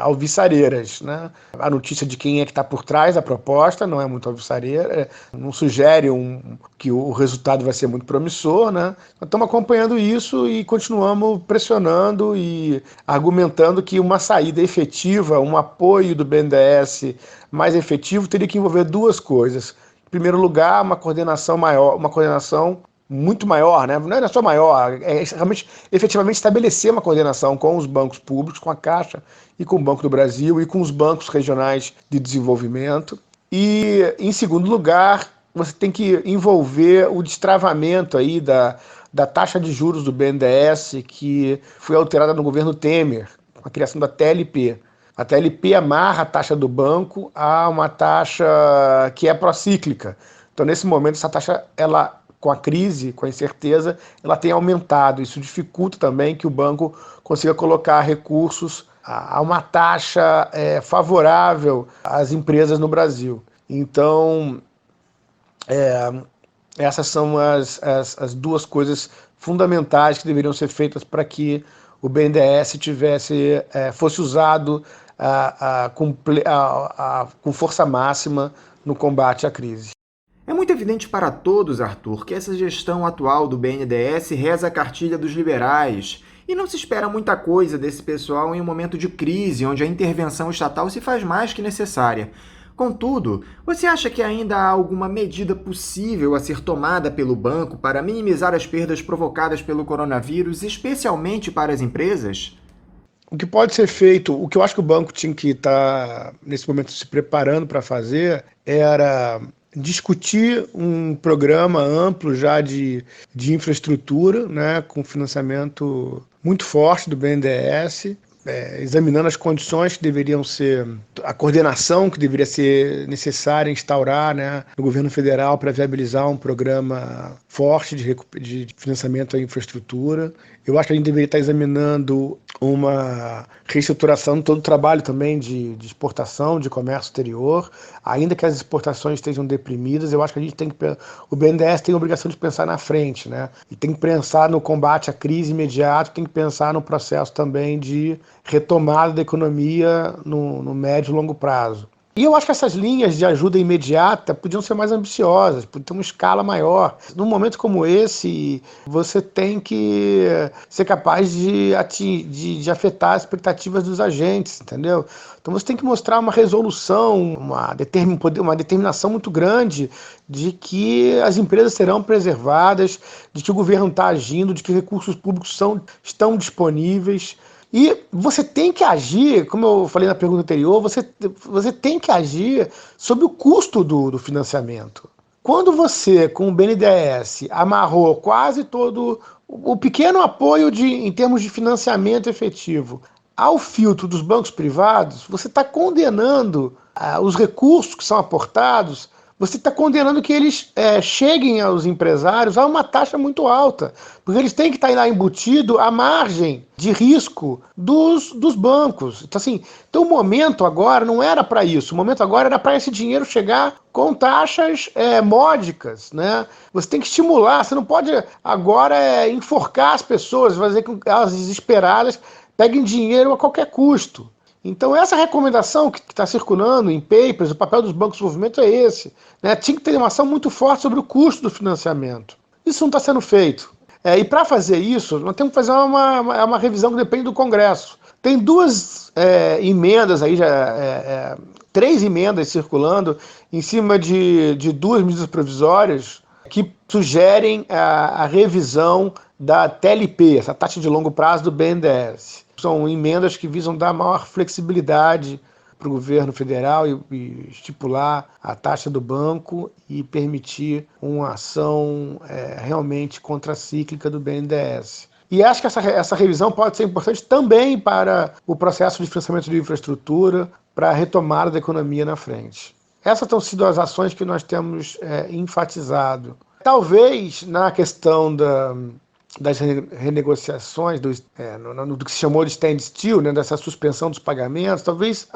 alvissareiras, né? A notícia de quem é que está por trás da proposta não é muito alvissareira, não sugere que o resultado vai ser muito promissor, né? Nós estamos acompanhando isso e continuamos pressionando e argumentando que uma saída efetiva, um apoio do BNDES mais efetivo, teria que envolver duas coisas. Em primeiro lugar, uma coordenação maior, uma coordenação muito maior, né? Não é só maior, é realmente efetivamente estabelecer uma coordenação com os bancos públicos, com a Caixa e com o Banco do Brasil e com os bancos regionais de desenvolvimento. E, em segundo lugar, você tem que envolver o destravamento aí da taxa de juros do BNDES, que foi alterada no governo Temer, com a criação da TLP. A TLP amarra a taxa do banco a uma taxa que é procíclica. Então, nesse momento, essa taxa, com a crise, com a incerteza, ela tem aumentado. Isso dificulta também que o banco consiga colocar recursos a uma taxa favorável às empresas no Brasil. Então, essas são as duas coisas fundamentais que deveriam ser feitas para que o BNDES fosse usado com força máxima no combate à crise. É muito evidente para todos, Arthur, que essa gestão atual do BNDES reza a cartilha dos liberais, e não se espera muita coisa desse pessoal em um momento de crise, onde a intervenção estatal se faz mais que necessária. Contudo, você acha que ainda há alguma medida possível a ser tomada pelo banco para minimizar as perdas provocadas pelo coronavírus, especialmente para as empresas? O que pode ser feito, o que eu acho que o banco tinha que estar, nesse momento, se preparando para fazer, era discutir um programa amplo já de infraestrutura, né, com financiamento muito forte do BNDES, examinando as condições que deveriam ser, a coordenação que deveria ser necessária instaurar, né, no governo federal para viabilizar um programa forte de financiamento à infraestrutura. Eu acho que a gente deveria estar examinando uma reestruturação de todo o trabalho também de exportação, de comércio exterior, ainda que as exportações estejam deprimidas. Eu acho que o BNDES tem a obrigação de pensar na frente, né? E tem que pensar no combate à crise imediato, tem que pensar no processo também de retomada da economia no médio e longo prazo. E eu acho que essas linhas de ajuda imediata podiam ser mais ambiciosas, podiam ter uma escala maior. Num momento como esse, você tem que ser capaz de afetar as expectativas dos agentes, entendeu? Então você tem que mostrar uma resolução, uma determinação muito grande de que as empresas serão preservadas, de que o governo está agindo, de que recursos públicos estão disponíveis. E você tem que agir, como eu falei na pergunta anterior, você tem que agir sobre o custo do financiamento. Quando você, com o BNDES, amarrou quase todo o pequeno apoio em termos de financiamento efetivo ao filtro dos bancos privados, você está condenando os recursos que são aportados, você está condenando que eles cheguem aos empresários a uma taxa muito alta, porque eles têm que estar lá embutido à margem de risco dos bancos. Então, assim, o momento agora não era para isso, o momento agora era para esse dinheiro chegar com taxas módicas, né? Você tem que estimular, você não pode agora enforcar as pessoas, fazer com que elas desesperadas peguem dinheiro a qualquer custo. Então, essa recomendação que está circulando em papers, o papel dos bancos de desenvolvimento é esse, né? Tinha que ter uma ação muito forte sobre o custo do financiamento. Isso não está sendo feito. E para fazer isso, nós temos que fazer uma revisão que depende do Congresso. Tem duas emendas aí, três emendas circulando em cima de duas medidas provisórias que sugerem a revisão da TLP, essa taxa de longo prazo do BNDES. São emendas que visam dar maior flexibilidade para o governo federal e estipular a taxa do banco e permitir uma ação realmente contracíclica do BNDES. E acho que essa revisão pode ser importante também para o processo de financiamento de infraestrutura, para a retomada da economia na frente. Essas têm sido as ações que nós temos enfatizado. Talvez na questão das renegociações, do que se chamou de standstill, né, dessa suspensão dos pagamentos, talvez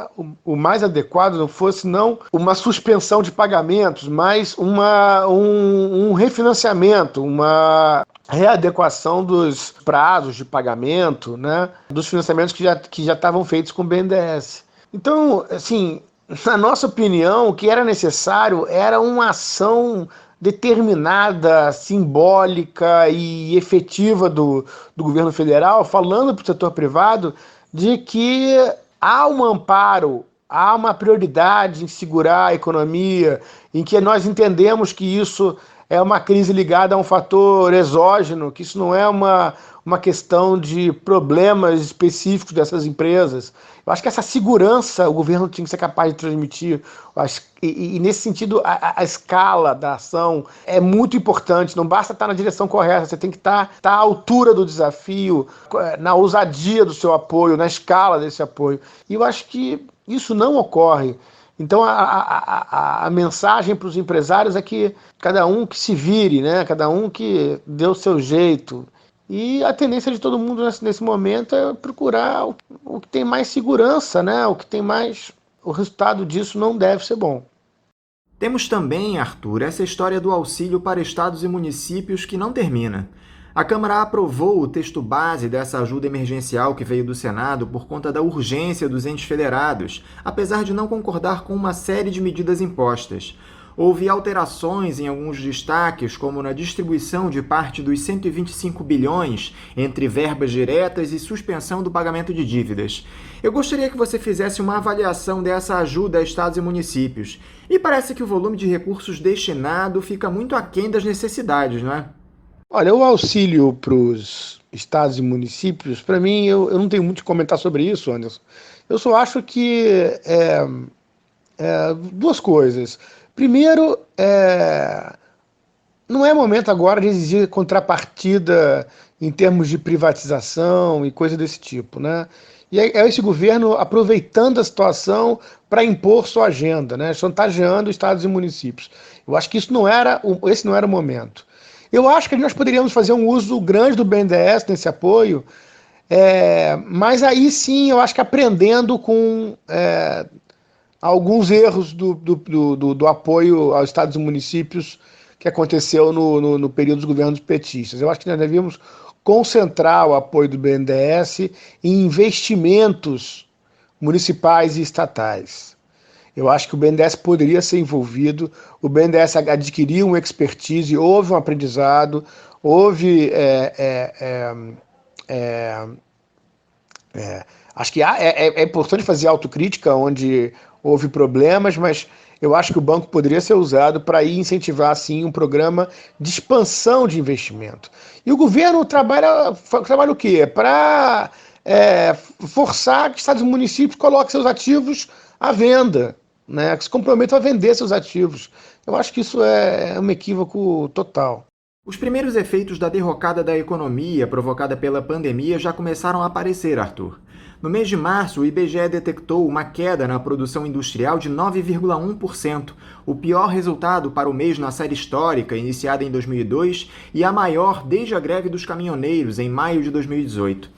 o mais adequado não fosse não uma suspensão de pagamentos, mas um refinanciamento, uma readequação dos prazos de pagamento, né, dos financiamentos que já estavam feitos com o BNDES. Então, assim, na nossa opinião, o que era necessário era uma ação determinada, simbólica e efetiva do governo federal, falando para o setor privado de que há um amparo, há uma prioridade em segurar a economia, em que nós entendemos que isso é uma crise ligada a um fator exógeno, que isso não é uma questão de problemas específicos dessas empresas. Eu acho que essa segurança o governo tinha que ser capaz de transmitir. E nesse sentido, a escala da ação é muito importante. Não basta estar na direção correta, você tem que estar à altura do desafio, na ousadia do seu apoio, na escala desse apoio. E eu acho que isso não ocorre. Então a mensagem para os empresários é que cada um que se vire, né? Cada um que dê o seu jeito. E a tendência de todo mundo nesse momento é procurar o que tem mais segurança, né? O que tem mais... O resultado disso não deve ser bom. Temos também, Arthur, essa história do auxílio para estados e municípios que não termina. A Câmara aprovou o texto base dessa ajuda emergencial que veio do Senado por conta da urgência dos entes federados, apesar de não concordar com uma série de medidas impostas. Houve alterações em alguns destaques, como na distribuição de parte dos 125 bilhões entre verbas diretas e suspensão do pagamento de dívidas. Eu gostaria que você fizesse uma avaliação dessa ajuda a estados e municípios. E parece que o volume de recursos destinado fica muito aquém das necessidades, não é? Olha, o auxílio para os estados e municípios, para mim, eu não tenho muito o que comentar sobre isso, Anderson. Eu só acho que duas coisas. Primeiro, não é momento agora de exigir contrapartida em termos de privatização e coisa desse tipo, né? E é esse governo aproveitando a situação para impor sua agenda, né? Chantageando estados e municípios. Eu acho que esse não era o momento. Eu acho que nós poderíamos fazer um uso grande do BNDES nesse apoio, mas aí sim eu acho que aprendendo com alguns erros do apoio aos estados e municípios que aconteceu no período dos governos petistas. Eu acho que nós devíamos concentrar o apoio do BNDES em investimentos municipais e estatais. Eu acho que o BNDES poderia ser envolvido, o BNDES adquiriu uma expertise, houve um aprendizado, houve... acho que é importante fazer autocrítica onde houve problemas, mas eu acho que o banco poderia ser usado para incentivar, sim, um programa de expansão de investimento. E o governo trabalha o quê? Para forçar que estados e municípios coloquem seus ativos à venda, né? Que se comprometam a vender seus ativos. Eu acho que isso é um equívoco total. Os primeiros efeitos da derrocada da economia provocada pela pandemia já começaram a aparecer, Arthur. No mês de março, o IBGE detectou uma queda na produção industrial de 9,1%, o pior resultado para o mês na série histórica, iniciada em 2002, e a maior desde a greve dos caminhoneiros, em maio de 2018.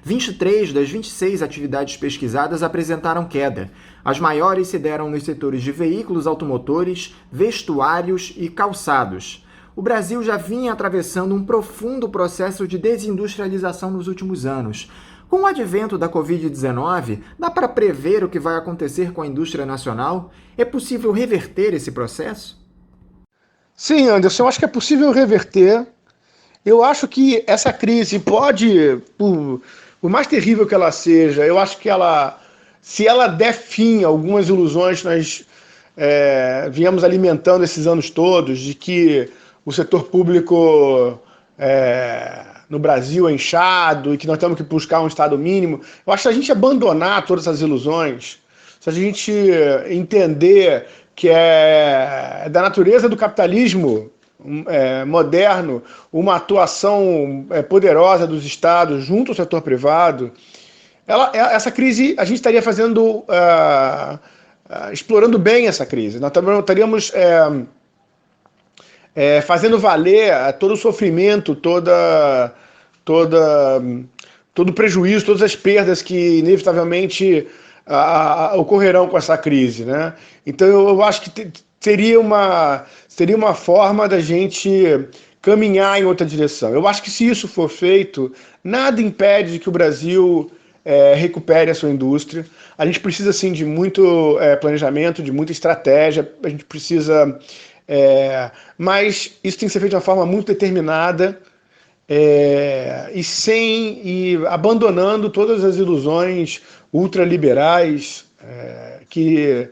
23 das 26 atividades pesquisadas apresentaram queda. As maiores se deram nos setores de veículos automotores, vestuários e calçados. O Brasil já vinha atravessando um profundo processo de desindustrialização nos últimos anos. Com o advento da Covid-19, dá para prever o que vai acontecer com a indústria nacional? É possível reverter esse processo? Sim, Anderson, eu acho que é possível reverter. Eu acho que essa crise pode, por mais terrível que ela seja, eu acho que se ela der fim a algumas ilusões que nós viemos alimentando esses anos todos, de que o setor público no Brasil é inchado e que nós temos que buscar um Estado mínimo, eu acho que se a gente abandonar todas essas ilusões, se a gente entender que é da natureza do capitalismo moderno uma atuação poderosa dos Estados junto ao setor privado, essa crise, a gente estaria explorando bem essa crise. Nós estaríamos fazendo valer todo o sofrimento, todo o prejuízo, todas as perdas que inevitavelmente ocorrerão com essa crise, né? Então eu acho que seria uma forma da gente caminhar em outra direção. Eu acho que se isso for feito, nada impede que o Brasil recupere a sua indústria. A gente precisa, sim, de muito planejamento, de muita estratégia, a gente precisa... mas isso tem que ser feito de uma forma muito determinada e abandonando todas as ilusões ultraliberais que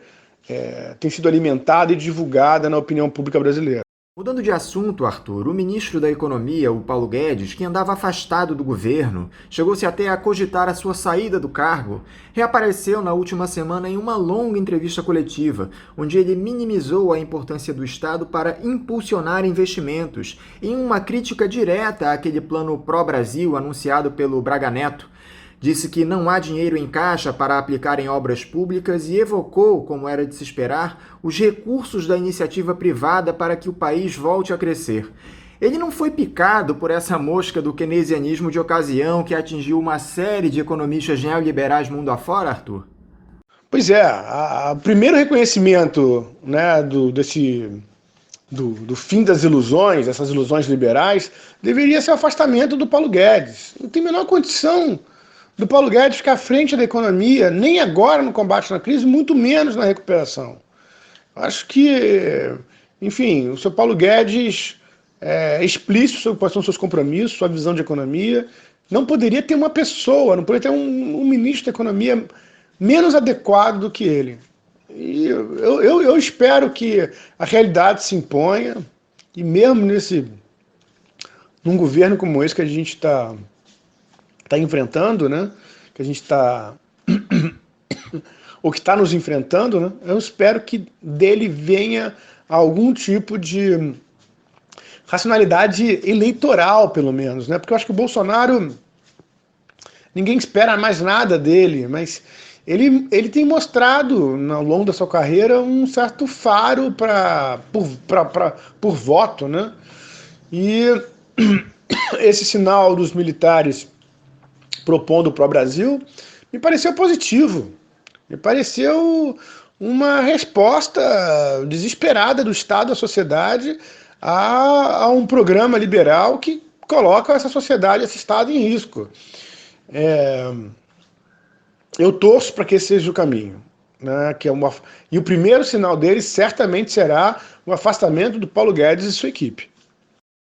têm sido alimentadas e divulgadas na opinião pública brasileira. Mudando de assunto, Arthur, o ministro da Economia, o Paulo Guedes, que andava afastado do governo, chegou-se até a cogitar a sua saída do cargo, reapareceu na última semana em uma longa entrevista coletiva, onde ele minimizou a importância do Estado para impulsionar investimentos, em uma crítica direta àquele plano pró-Brasil anunciado pelo Braga Neto. Disse que não há dinheiro em caixa para aplicar em obras públicas e evocou, como era de se esperar, os recursos da iniciativa privada para que o país volte a crescer. Ele não foi picado por essa mosca do keynesianismo de ocasião que atingiu uma série de economistas neoliberais mundo afora, Arthur? Pois é, o primeiro reconhecimento, né, do fim das ilusões, essas ilusões liberais, deveria ser o afastamento do Paulo Guedes. Não tem a menor condição do Paulo Guedes ficar à frente da economia, nem agora no combate à crise, muito menos na recuperação. Acho que, enfim, o seu Paulo Guedes é explícito sobre quais são os seus compromissos, sua visão de economia. Não poderia ter uma pessoa, não poderia ter um ministro da economia menos adequado do que ele. E eu espero que a realidade se imponha, e mesmo num governo como esse que a gente está enfrentando, né? Que a gente ou que está nos enfrentando, né? Eu espero que dele venha algum tipo de racionalidade eleitoral, pelo menos, né? Porque eu acho que o Bolsonaro, ninguém espera mais nada dele, mas ele tem mostrado, ao longo da sua carreira, um certo faro por voto, né? E esse sinal dos militares propondo para o Brasil, me pareceu positivo. Me pareceu uma resposta desesperada do Estado à sociedade a um programa liberal que coloca essa sociedade, esse Estado em risco. Eu torço para que esse seja o caminho, né? E o primeiro sinal dele certamente será o afastamento do Paulo Guedes e sua equipe.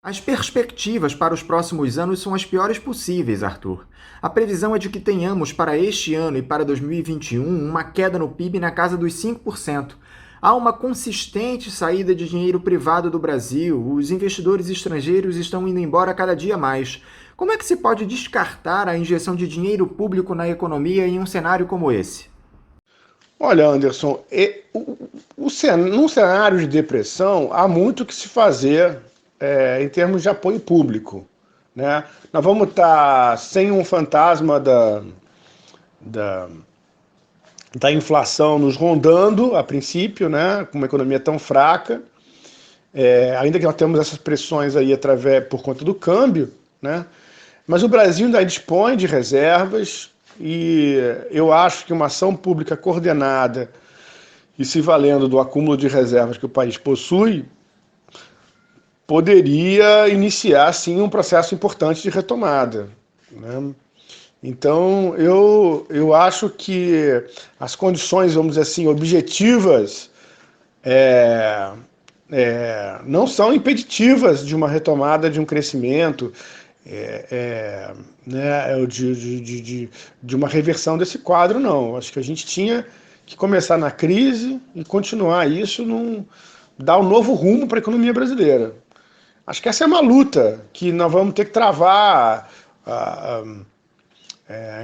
As perspectivas para os próximos anos são as piores possíveis, Arthur. A previsão é de que tenhamos para este ano e para 2021 uma queda no PIB na casa dos 5%. Há uma consistente saída de dinheiro privado do Brasil, os investidores estrangeiros estão indo embora cada dia mais. Como é que se pode descartar a injeção de dinheiro público na economia em um cenário como esse? Olha, Anderson, num cenário de depressão, há muito que se fazer em termos de apoio público, né? Nós vamos estar sem um fantasma da inflação nos rondando, a princípio, né? Com uma economia tão fraca, ainda que nós temos essas pressões aí por conta do câmbio, né? Mas o Brasil ainda dispõe de reservas e eu acho que uma ação pública coordenada e se valendo do acúmulo de reservas que o país possui, poderia iniciar, sim, um processo importante de retomada, né? Então, eu acho que as condições, vamos dizer assim, objetivas não são impeditivas de uma retomada, de um crescimento. né, de uma reversão desse quadro, não. Acho que a gente tinha que começar na crise e continuar isso, dar um novo rumo para a economia brasileira. Acho que essa é uma luta que nós vamos ter que travar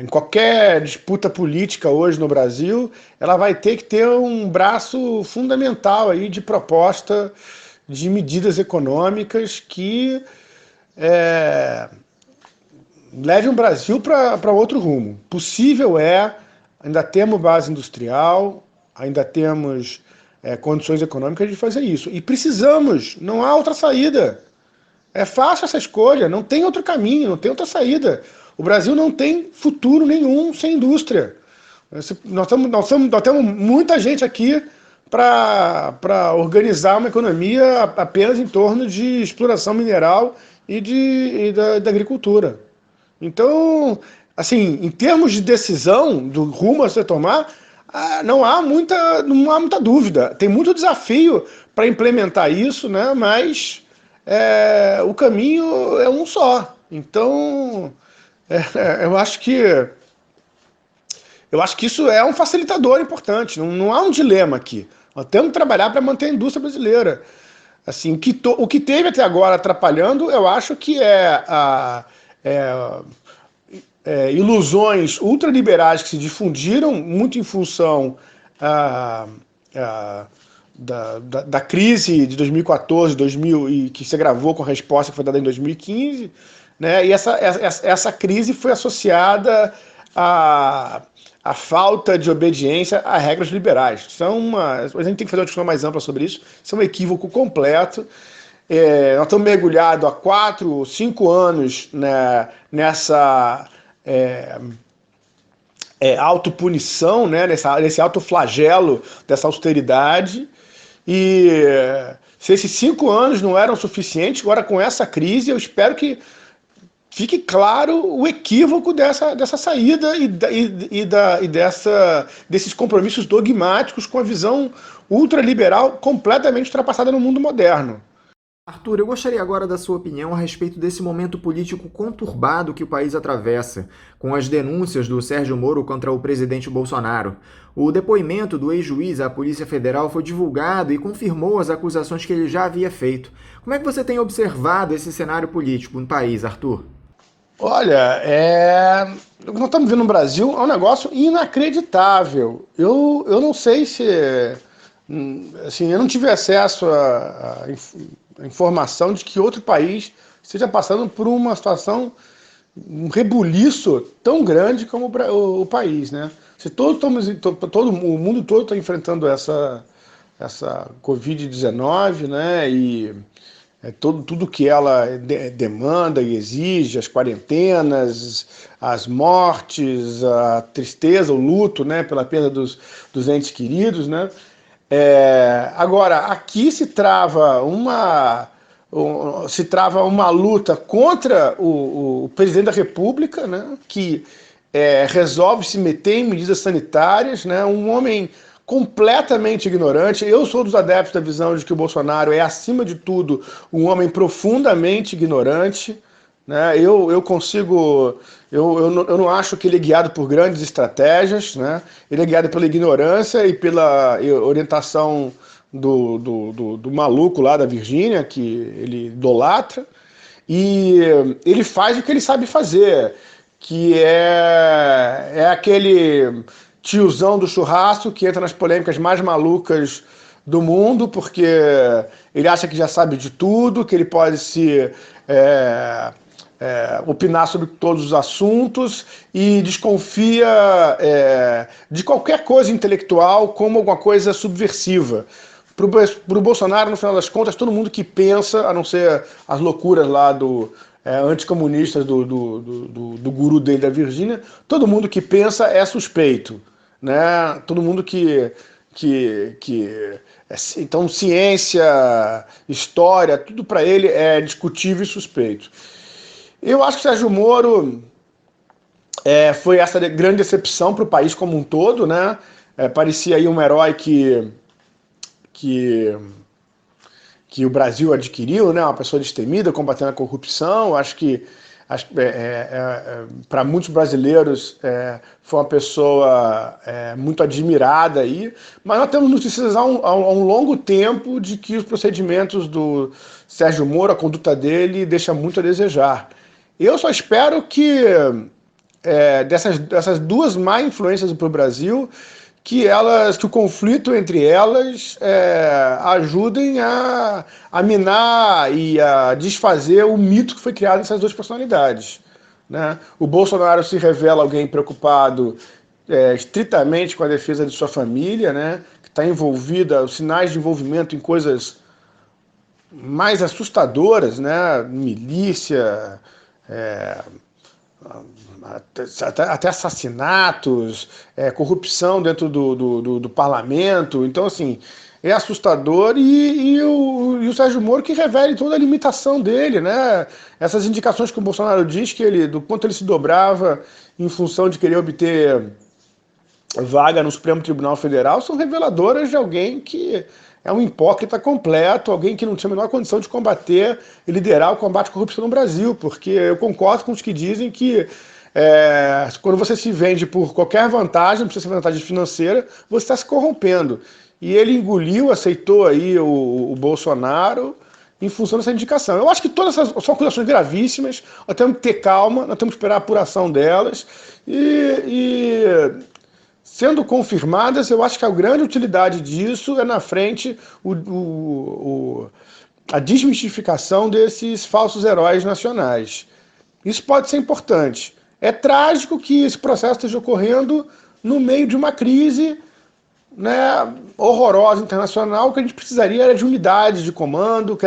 em qualquer disputa política hoje no Brasil. Ela vai ter que ter um braço fundamental aí de proposta de medidas econômicas que levem o Brasil para outro rumo. Possível ainda temos base industrial, ainda temos condições econômicas de fazer isso. E precisamos, não há outra saída. É fácil essa escolha, não tem outro caminho, não tem outra saída. O Brasil não tem futuro nenhum sem indústria. Nós temos muita gente aqui para organizar uma economia apenas em torno de exploração mineral e da agricultura. Então, assim, em termos de decisão do rumo a se tomar, não há muita dúvida. Tem muito desafio para implementar isso, né? Mas o caminho é um só. Então, eu acho que isso é um facilitador importante. Não há um dilema aqui. Nós temos que trabalhar para manter a indústria brasileira. Assim, o que teve até agora atrapalhando, eu acho que ilusões ultraliberais que se difundiram muito em função da crise de 2014, e que se agravou com a resposta que foi dada em 2015, né? E essa crise foi associada à falta de obediência a regras liberais. A gente tem que fazer uma discussão mais ampla sobre isso. Isso é um equívoco completo. Nós estamos mergulhados há 4, 5 anos, né, nessa autopunição, né, nesse autoflagelo dessa austeridade. E se esses 5 anos não eram suficientes, agora com essa crise, eu espero que fique claro o equívoco dessa saída desses compromissos dogmáticos com a visão ultraliberal completamente ultrapassada no mundo moderno. Arthur, eu gostaria agora da sua opinião a respeito desse momento político conturbado que o país atravessa, com as denúncias do Sérgio Moro contra o presidente Bolsonaro. O depoimento do ex-juiz à Polícia Federal foi divulgado e confirmou as acusações que ele já havia feito. Como é que você tem observado esse cenário político no país, Arthur? Olha, o que nós estamos vendo no Brasil é um negócio inacreditável. Eu não sei se... Assim, eu não tive acesso a informação de que outro país esteja passando por uma situação, um rebuliço tão grande como o país, né? O mundo todo está enfrentando essa Covid-19, né? E tudo que ela demanda e exige, as quarentenas, as mortes, a tristeza, o luto, né? Pela perda dos entes queridos, né? Agora, aqui se trava uma luta contra o presidente da República, né, que resolve se meter em medidas sanitárias, né, um homem completamente ignorante. Eu sou dos adeptos da visão de que o Bolsonaro é, acima de tudo, um homem profundamente ignorante, né? Eu não acho que ele é guiado por grandes estratégias, né? Ele é guiado pela ignorância e pela orientação do maluco lá da Virgínia, que ele idolatra, e ele faz o que ele sabe fazer, que é aquele tiozão do churrasco que entra nas polêmicas mais malucas do mundo, porque ele acha que já sabe de tudo, que ele pode se opinar sobre todos os assuntos e desconfia de qualquer coisa intelectual como alguma coisa subversiva. Para o Bolsonaro, no final das contas, todo mundo que pensa, a não ser as loucuras lá anticomunistas do guru dele da Virgínia, todo mundo que pensa é suspeito, né? Todo mundo então ciência, história, tudo para ele é discutível e suspeito. Eu acho que o Sérgio Moro foi essa grande decepção para o país como um todo, né? Parecia aí um herói que o Brasil adquiriu, né? Uma pessoa destemida, combatendo a corrupção. Acho que para muitos brasileiros foi uma pessoa muito admirada aí, mas nós temos notícias há um longo tempo de que os procedimentos do Sérgio Moro, a conduta dele, deixa muito a desejar. Eu só espero que dessas duas má influências para o Brasil, que o conflito entre elas ajudem a minar e a desfazer o mito que foi criado nessas duas personalidades, né? O Bolsonaro se revela alguém preocupado estritamente com a defesa de sua família, né? Que está envolvida, os sinais de envolvimento em coisas mais assustadoras, né? Milícia, até assassinatos, corrupção dentro do parlamento. Então, assim, é assustador, e o Sérgio Moro que revela toda a limitação dele, né? Essas indicações que o Bolsonaro diz, do quanto ele se dobrava em função de querer obter vaga no Supremo Tribunal Federal, são reveladoras de alguém que é um hipócrita completo, alguém que não tinha a menor condição de combater e liderar o combate à corrupção no Brasil, porque eu concordo com os que dizem que quando você se vende por qualquer vantagem, não precisa ser vantagem financeira, você está se corrompendo. E ele aceitou aí o Bolsonaro em função dessa indicação. Eu acho que todas essas são acusações gravíssimas, nós temos que ter calma, nós temos que esperar a apuração delas, e sendo confirmadas, eu acho que a grande utilidade disso é na frente a desmistificação desses falsos heróis nacionais. Isso pode ser importante. É trágico que esse processo esteja ocorrendo no meio de uma crise, né, horrorosa internacional, que a gente precisaria era de unidade de comando,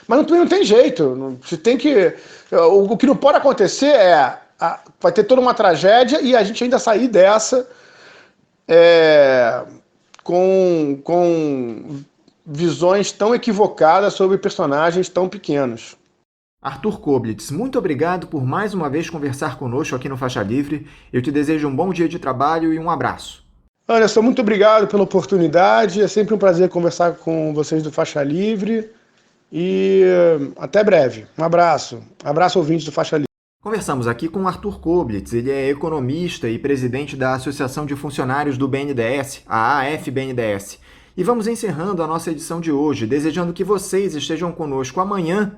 mas também não tem jeito. Você tem que. O que não pode acontecer vai ter toda uma tragédia e a gente ainda sair dessa com visões tão equivocadas sobre personagens tão pequenos. Arthur Koblitz, muito obrigado por mais uma vez conversar conosco aqui no Faixa Livre. Eu te desejo um bom dia de trabalho e um abraço. Anderson, muito obrigado pela oportunidade. É sempre um prazer conversar com vocês do Faixa Livre. E até breve. Um abraço. Abraço, ouvintes do Faixa Livre. Conversamos aqui com Arthur Koblitz. Ele é economista e presidente da Associação de Funcionários do BNDES, a AFBNDES. E vamos encerrando a nossa edição de hoje, desejando que vocês estejam conosco amanhã,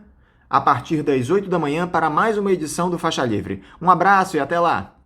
a partir das 8 da manhã, para mais uma edição do Faixa Livre. Um abraço e até lá!